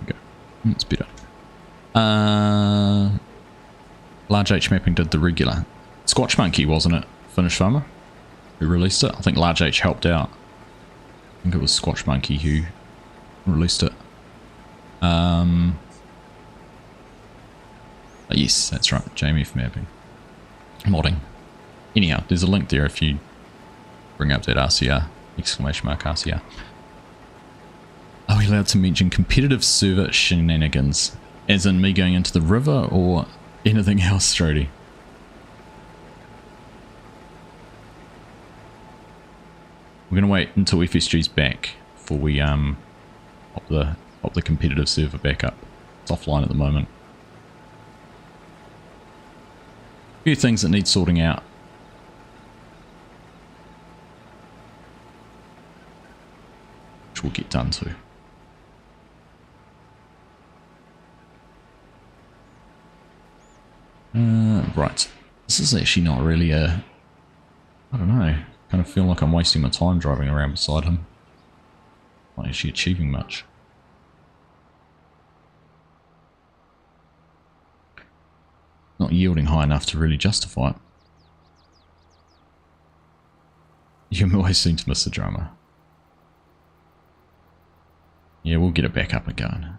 There we go. It's better. Large H mapping did the regular. Squatch Monkey, wasn't it? Finnish farmer who released it. I think Large H helped out. I think it was Squatch Monkey who released it. Yes, that's right. JMF mapping. Modding. Anyhow, there's a link there if you bring up that RCR. Exclamation mark RCR. Are we allowed to mention competitive server shenanigans? As in me going into the river or anything else, Strody? We're going to wait until FSG's back before we pop the competitive server back up. It's offline at the moment. A few things that need sorting out. Which we'll get done too. Right. This is actually not really a... I don't know. Kind of feel like I'm wasting my time driving around beside him. Not actually achieving much. Not yielding high enough to really justify it. You always seem to miss the drama. Yeah, we'll get it back up and going.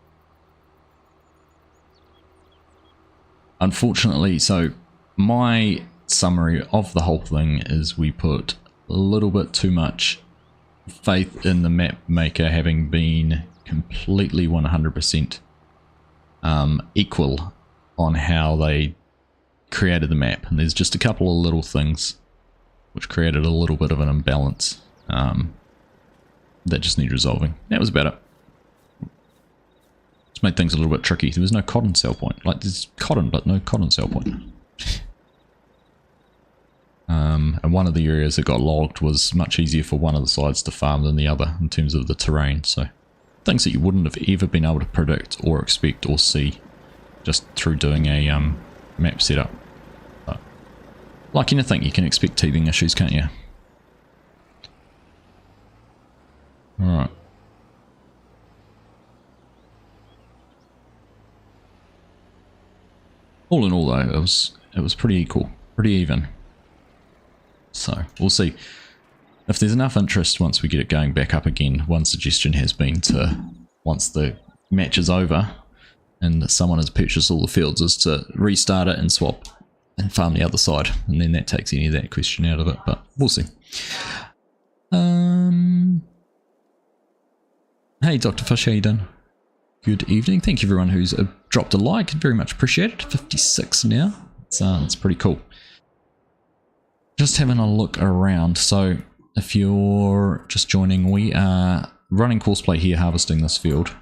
Unfortunately, so my summary of the whole thing is we put a little bit too much faith in the map maker having been completely 100% equal on how they created the map, and there's just a couple of little things which created a little bit of an imbalance that just need resolving. That was about it. It's made things a little bit tricky. There was no cotton sell point. Like, there's cotton, but no cotton sell point. And one of the areas that got logged was much easier for one of the sides to farm than the other in terms of the terrain. So things that you wouldn't have ever been able to predict or expect or see just through doing a map setup. But like anything, you can expect teething issues, can't you? Alright. All in all though, it was pretty equal, pretty even. So we'll see if there's enough interest once we get it going back up again. One suggestion has been to, once the match is over and someone has purchased all the fields, is to restart it and swap and farm the other side, and then that takes any of that question out of it, but we'll see. Hey Dr. Fish, how you doing? Good evening. Thank you everyone who's dropped a like, very much appreciated. 56 now. It's pretty cool. Just having a look around. So if you're just joining, we are running courseplay here, harvesting this field.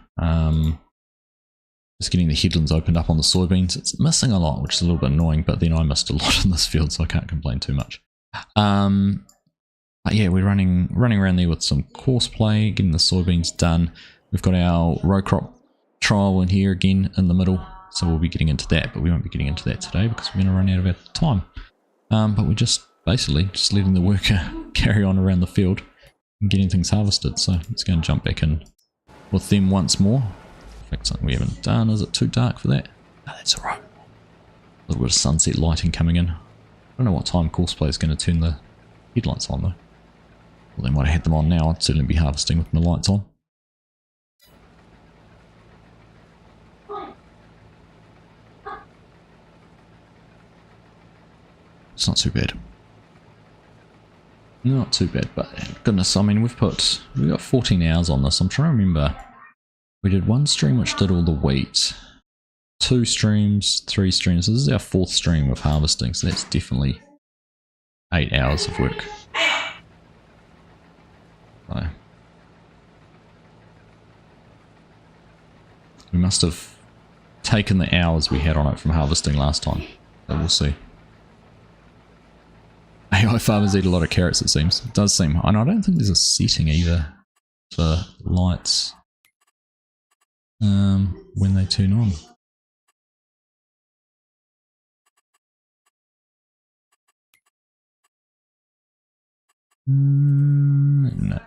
Just getting the headlands opened up on the soybeans. It's missing a lot, which is a little bit annoying, but then I missed a lot in this field, so I can't complain too much. But yeah, we're running around there with some courseplay, getting the soybeans done. We've got our RowCrop trial in here again in the middle, so we'll be getting into that, but we won't be getting into that today because we're going to run out of our time. But we're just basically just letting the worker carry on around the field and getting things harvested. So let's go and jump back in with them once more. In fact, something we haven't done. Is it too dark for that? No, that's alright. A little bit of sunset lighting coming in. I don't know what time courseplay is going to turn the headlights on though. Well, they might have had them on now. I'd certainly be harvesting with my lights on. It's not too bad. Not too bad, but goodness, I mean, we got 14 hours on this. I'm trying to remember. We did one stream which did all the wheat. 2 streams, 3 streams. This is our 4th stream of harvesting, so that's definitely 8 hours of work. So, we must have taken the hours we had on it from harvesting last time. So we'll see. AI farmers eat a lot of carrots, it seems. It does seem. And I don't think there's a setting either for lights when they turn on. No.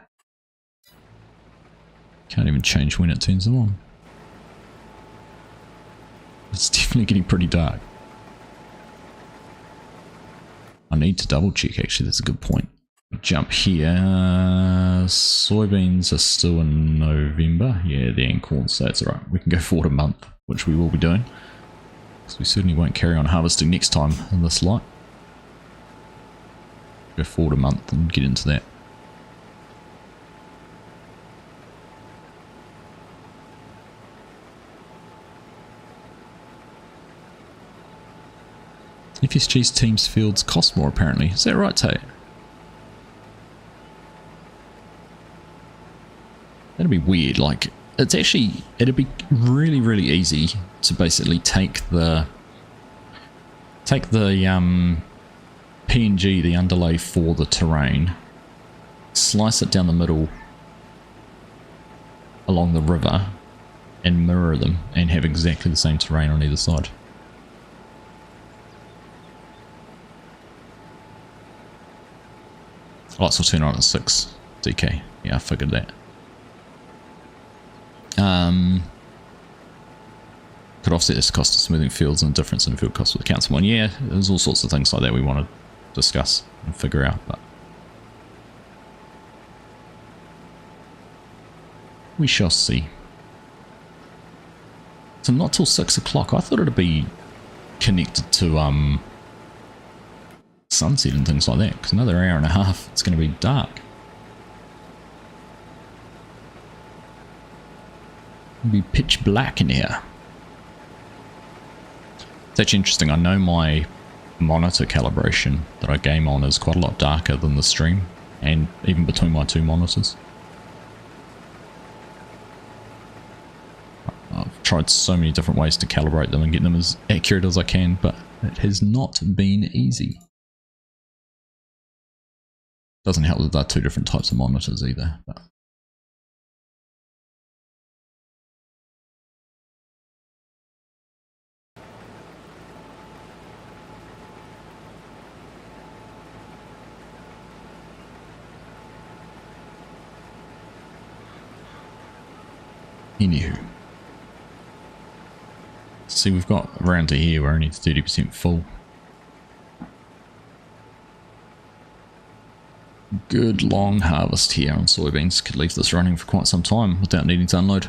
Can't even change when it turns them on. It's definitely getting pretty dark. I need to double check actually, that's a good point. Jump here. Soybeans are still in November. Yeah, they're in corn, so that's alright. We can go forward a month, which we will be doing. Because we certainly won't carry on harvesting next time in this light. Go forward a month and get into that. FSG's team's fields cost more apparently. Is that right, Tate? That'd be weird. Like, it's actually, it'd be really, really easy to basically take the PNG, the underlay for the terrain, slice it down the middle along the river, and mirror them, and have exactly the same terrain on either side. Lights will turn on at 6 DK. Yeah, I figured that. Could offset this cost of smoothing fields and the difference in field cost with the council one. Yeah, there's all sorts of things like that we want to discuss and figure out, but we shall see. So not till 6 o'clock. I thought it'd be connected to sunset and things like that, because another hour and a half it's going to be dark. It'll be pitch black in here. It's actually interesting. I know my monitor calibration that I game on is quite a lot darker than the stream, and even between my 2 monitors. I've tried so many different ways to calibrate them and get them as accurate as I can, but it has not been easy. Doesn't help that they're 2 different types of monitors either. But anywho, see, we've got around to here, we're only 30% full. Good long harvest here on soybeans. Could leave this running for quite some time without needing to unload.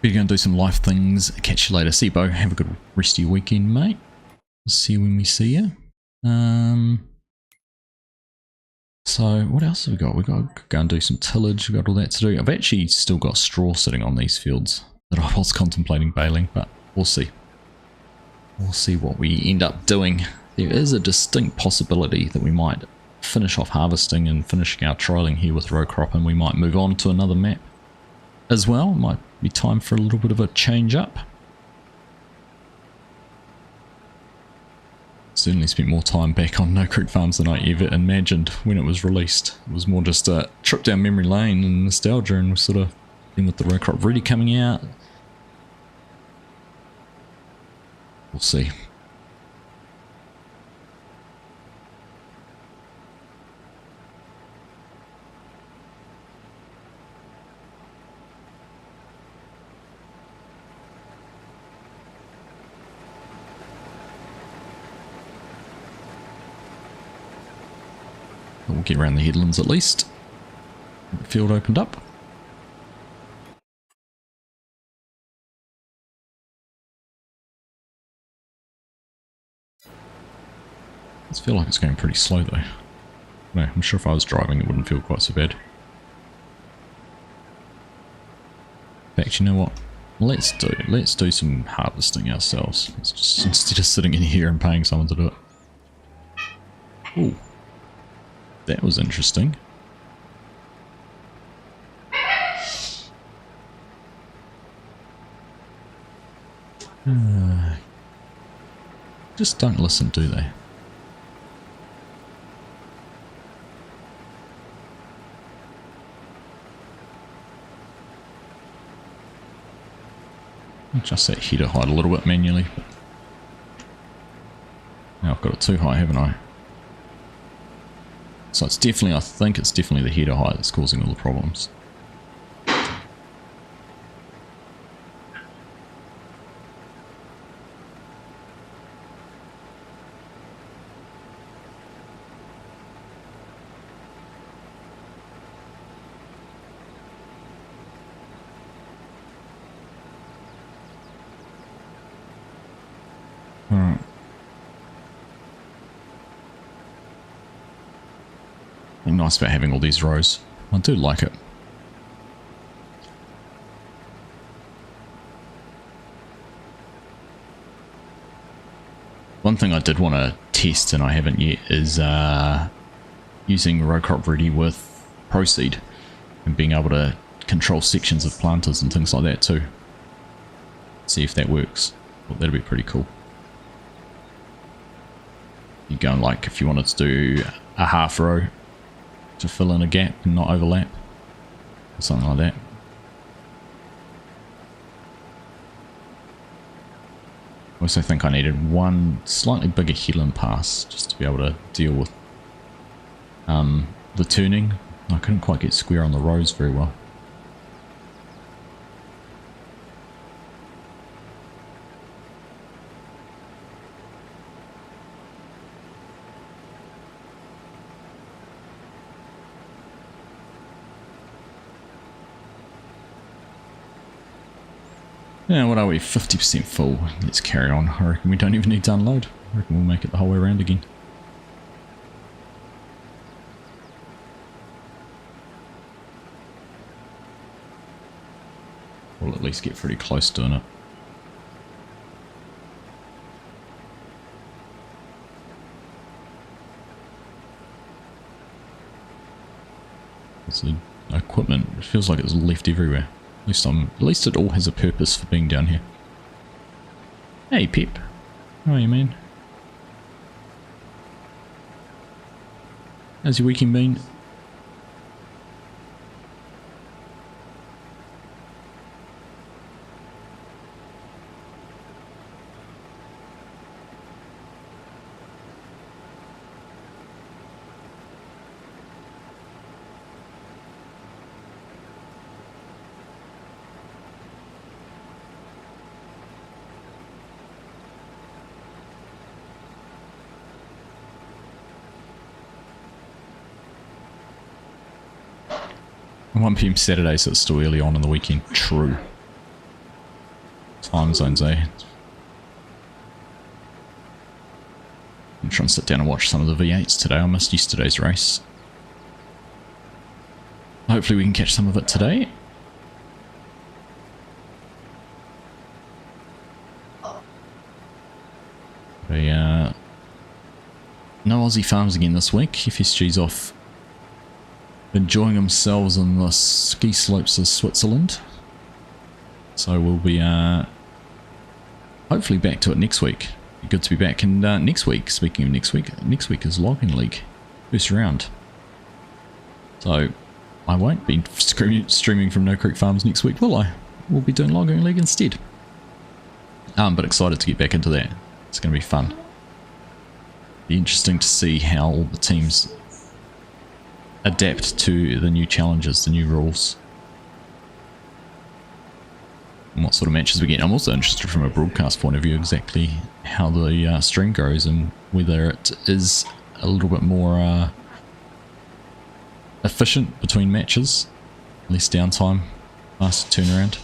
Better go and do some life things. Catch you later. See you, Bo. Have a good rest of your weekend, mate. See you when we see you. So what else have we got? We've got to go and do some tillage. We've got all that to do. I've actually still got straw sitting on these fields that I was contemplating baling, but we'll see. We'll see what we end up doing. There is a distinct possibility that we might finish off harvesting and finishing our trialing here with RowCrop, and we might move on to another map as well. Might be time for a little bit of a change up. Certainly spent more time back on No Creek Farms than I ever imagined when it was released. It was more just a trip down memory lane and nostalgia, and we're sort of been with the RowCrop really coming out. We'll see. We'll get around the headlands at least. The field opened up. I feel like it's going pretty slow though. No, I'm sure if I was driving it wouldn't feel quite so bad. In fact, you know what? Let's do some harvesting ourselves. Let's just, instead of sitting in here and paying someone to do it. Ooh. That was interesting. Just don't listen, do they? Adjust that heater height a little bit manually. Now I've got it too high, haven't I? So it's definitely, I think it's definitely the heater height that's causing all the problems. Alright. Nice about having all these rows. I do like it. One thing I did want to test and I haven't yet is using RowCrop Ready with Proceed and being able to control sections of planters and things like that too. See if that works. Well, that'd be pretty cool. You go like if you wanted to do a half row to fill in a gap and not overlap or something like that. I also think I needed one slightly bigger headland pass just to be able to deal with the turning. I couldn't quite get square on the rows very well. Yeah, what are we? 50% full. Let's carry on. I reckon we don't even need to unload. I reckon we'll make it the whole way around again. We'll at least get pretty close to doing it. The equipment, it feels like it's left everywhere. At least it all has a purpose for being down here. Hey Pip, how are you, man? How's your weekend been? And 1 PM Saturday, so it's still early on in the weekend. True. Time zones, eh? I'm trying to sit down and watch some of the V8s today. I missed yesterday's race. Hopefully we can catch some of it today. No Aussie farms again this week. FSG's off enjoying themselves on the ski slopes of Switzerland. So we'll be hopefully back to it next week. Be good to be back. And next week, speaking of next week is Logging League. First round. So I won't be streaming from No Creek Farms next week, will I? We'll be doing Logging League instead. But excited to get back into that. It's going to be fun. Be interesting to see how all the teams adapt to the new challenges, the new rules, and what sort of matches we get. I'm also interested from a broadcast point of view exactly how the stream goes and whether it is a little bit more efficient between matches, less downtime, faster turnaround,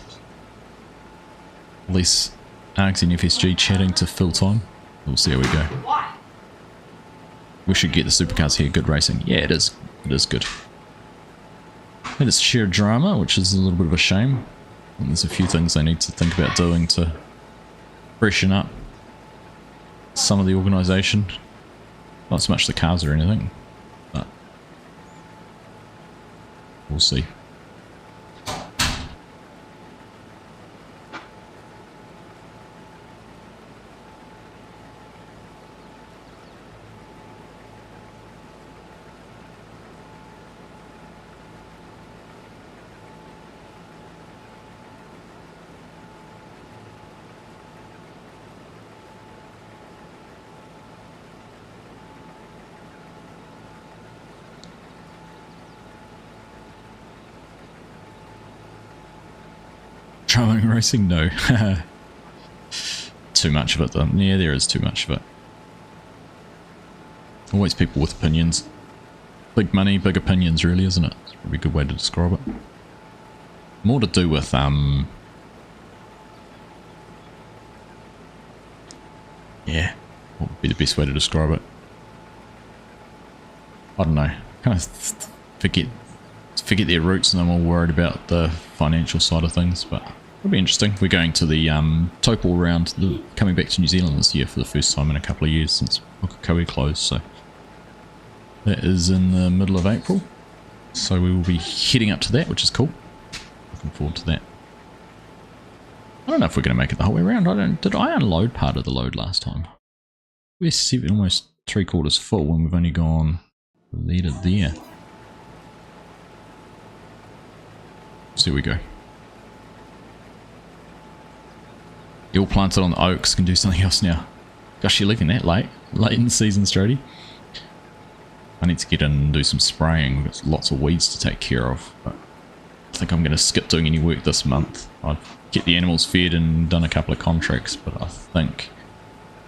less Argsy and FSG chatting to fill time. We'll see how we go. We should get the supercars here. Good racing. Yeah, it is. It is good. And it's sheer drama, which is a little bit of a shame. And there's a few things they need to think about doing to freshen up some of the organisation. Not so much the cars or anything, but we'll see. Traveling racing? No. Too much of it though. Yeah, there is too much of it. Always people with opinions. Big money, big opinions really, isn't it? It's probably a good way to describe it. More to do with, yeah, what would be the best way to describe it? I don't know. Kind of forget their roots and I'm all worried about the financial side of things, but it'll be interesting. We're going to the Topol round, coming back to New Zealand this year for the first time in a couple of years since Okakoe closed, so that is in the middle of April. So we will be heading up to that, which is cool. Looking forward to that. I don't know if we're going to make it the whole way around. Did I unload part of the load last time? We're almost 3/4 full and we've only gone a litre there. So here we go. You're all planted on the oaks, can do something else now. Gosh, you're leaving that late in the season, Strody. I need to get in and do some spraying. We've got lots of weeds to take care of. But I think I'm going to skip doing any work this month. I'd get the animals fed and done a couple of contracts, but I think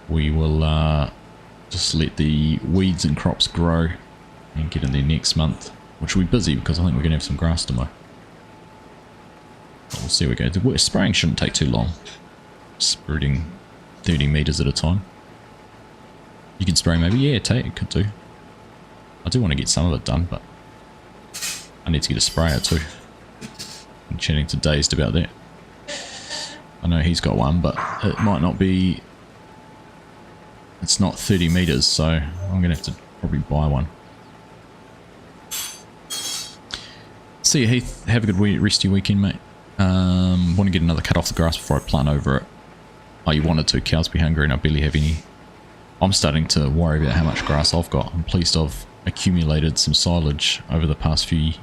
we will just let the weeds and crops grow and get in there next month, which will be busy because I think we're going to have some grass to mow. We'll see how we go. The spraying shouldn't take too long. Spreading 30 metres at a time. You can spray maybe? Yeah, it could do. I do want to get some of it done, but I need to get a sprayer too. I'm chatting to Dazed about that. I know he's got one, but it might not be... It's not 30 metres, so I'm going to have to probably buy one. See you, Heath. Have a good resty weekend, mate. Want to get another cut off the grass before I plant over it. Oh, you wanted to. Cows be hungry and I barely have any. I'm starting to worry about how much grass I've got. I'm pleased I've accumulated some silage over the past few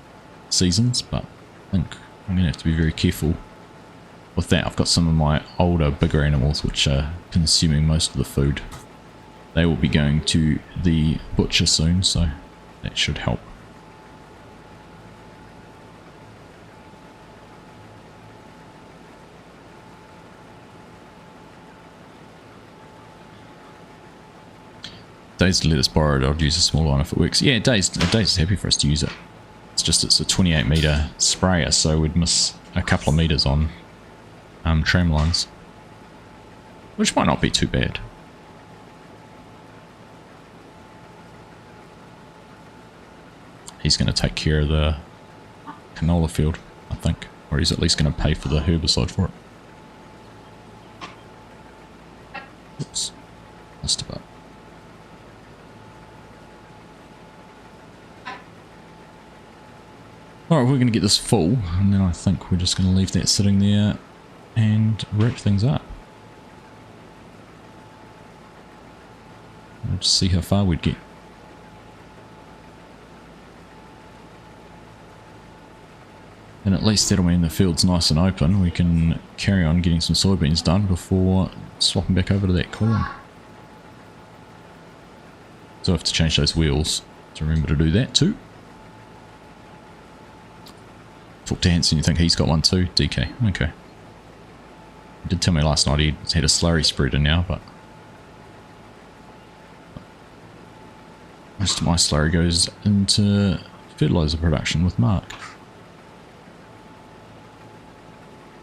seasons, but I think I'm going to have to be very careful with that. I've got some of my older, bigger animals which are consuming most of the food. They will be going to the butcher soon, so that should help. Dazed let us borrow it. I'll use a small one if it works. Yeah, Dazed is happy for us to use it. It's just it's a 28 metre sprayer, so we'd miss a couple of metres on tram lines, which might not be too bad. He's going to take care of the canola field, I think, or he's at least going to pay for the herbicide for it. Oops, missed a bit. Alright, we're going to get this full, and then I think we're just going to leave that sitting there and wrap things up. We'll just see how far we'd get. And at least that'll mean the field's nice and open. We can carry on getting some soybeans done before swapping back over to that corn. So I have to change those wheels to remember to do that too. Talk to Hanson, you think he's got one too? DK, okay. He did tell me last night he had a slurry spreader now, but most of my slurry goes into fertiliser production with Mark.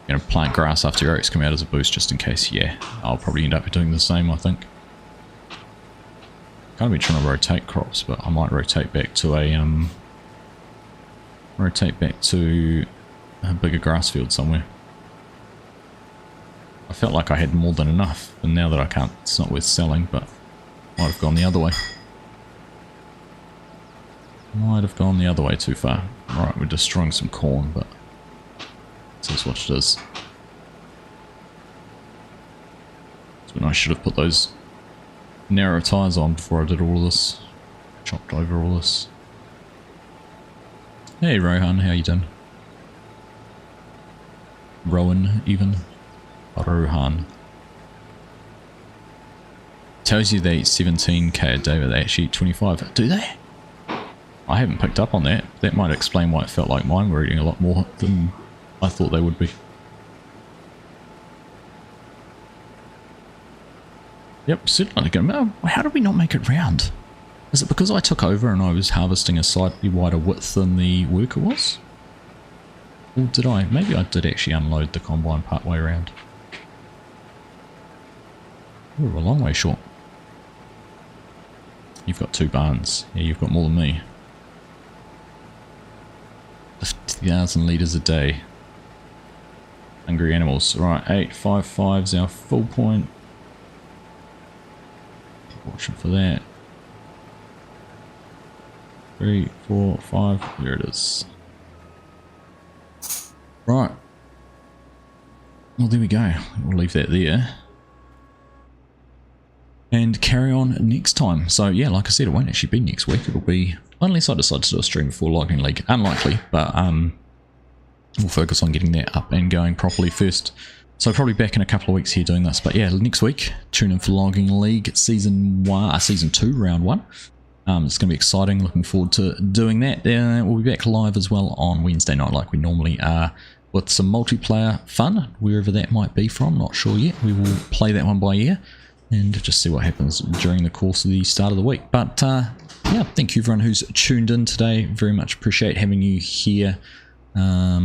Gonna plant grass after your oats come out as a boost just in case. Yeah, I'll probably end up doing the same, I think. Gonna be trying to rotate crops, but I might rotate back to a bigger grass field somewhere. I felt like I had more than enough, and now that I can't, it's not worth selling, but might have gone the other way. Might have gone the other way too far. Right, we're destroying some corn, but this is what it is. It's when I should have put those narrow tyres on before I did all of this. Chopped over all this. Hey Rohan, how you doing? Rowan even. Rohan. Tells you they eat 17k a day, but they actually eat 25. Do they? I haven't picked up on that. That might explain why it felt like mine were eating a lot more than I thought they would be. Yep, certainly going. How did we not make it round? Is it because I took over and I was harvesting a slightly wider width than the worker was? Or did I? Maybe I did actually unload the combine part way around. Ooh, a long way short. You've got 2 barns. Yeah, you've got more than me. 50,000 litres a day. Hungry animals. Right, 855 is our full point. Watching for that. 3, 4, 5. There it is. Right. Well, there we go. We'll leave that there. And carry on next time. So yeah, like I said, it won't actually be next week. It'll be, unless I decide to do a stream before Logging League. Unlikely, but we'll focus on getting that up and going properly first. So probably back in a couple of weeks here doing this. But yeah, next week, tune in for Logging League Season 2, Round 1. It's going to be exciting. Looking forward to doing that. We'll be back live as well on Wednesday night like we normally are, with some multiplayer fun, wherever that might be from. Not sure yet. We will play that one by ear and just see what happens during the course of the start of the week. But yeah, thank you everyone who's tuned in today. Very much appreciate having you here. I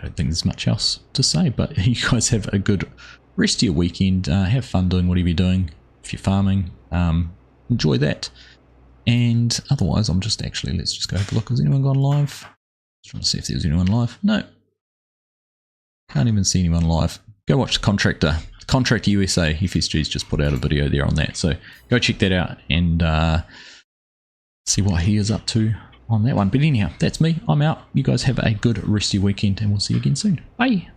don't think there's much else to say, but you guys have a good rest of your weekend. Have fun doing whatever you're doing. If you're farming, enjoy that. And otherwise, I'm just actually, let's just go have a look. Has anyone gone live? Just trying to see if there's anyone live. No. Can't even see anyone live. Go watch the Contractor USA. FSG's just put out a video there on that. So go check that out and see what he is up to on that one. But anyhow, that's me. I'm out. You guys have a good rest of your weekend and we'll see you again soon. Bye.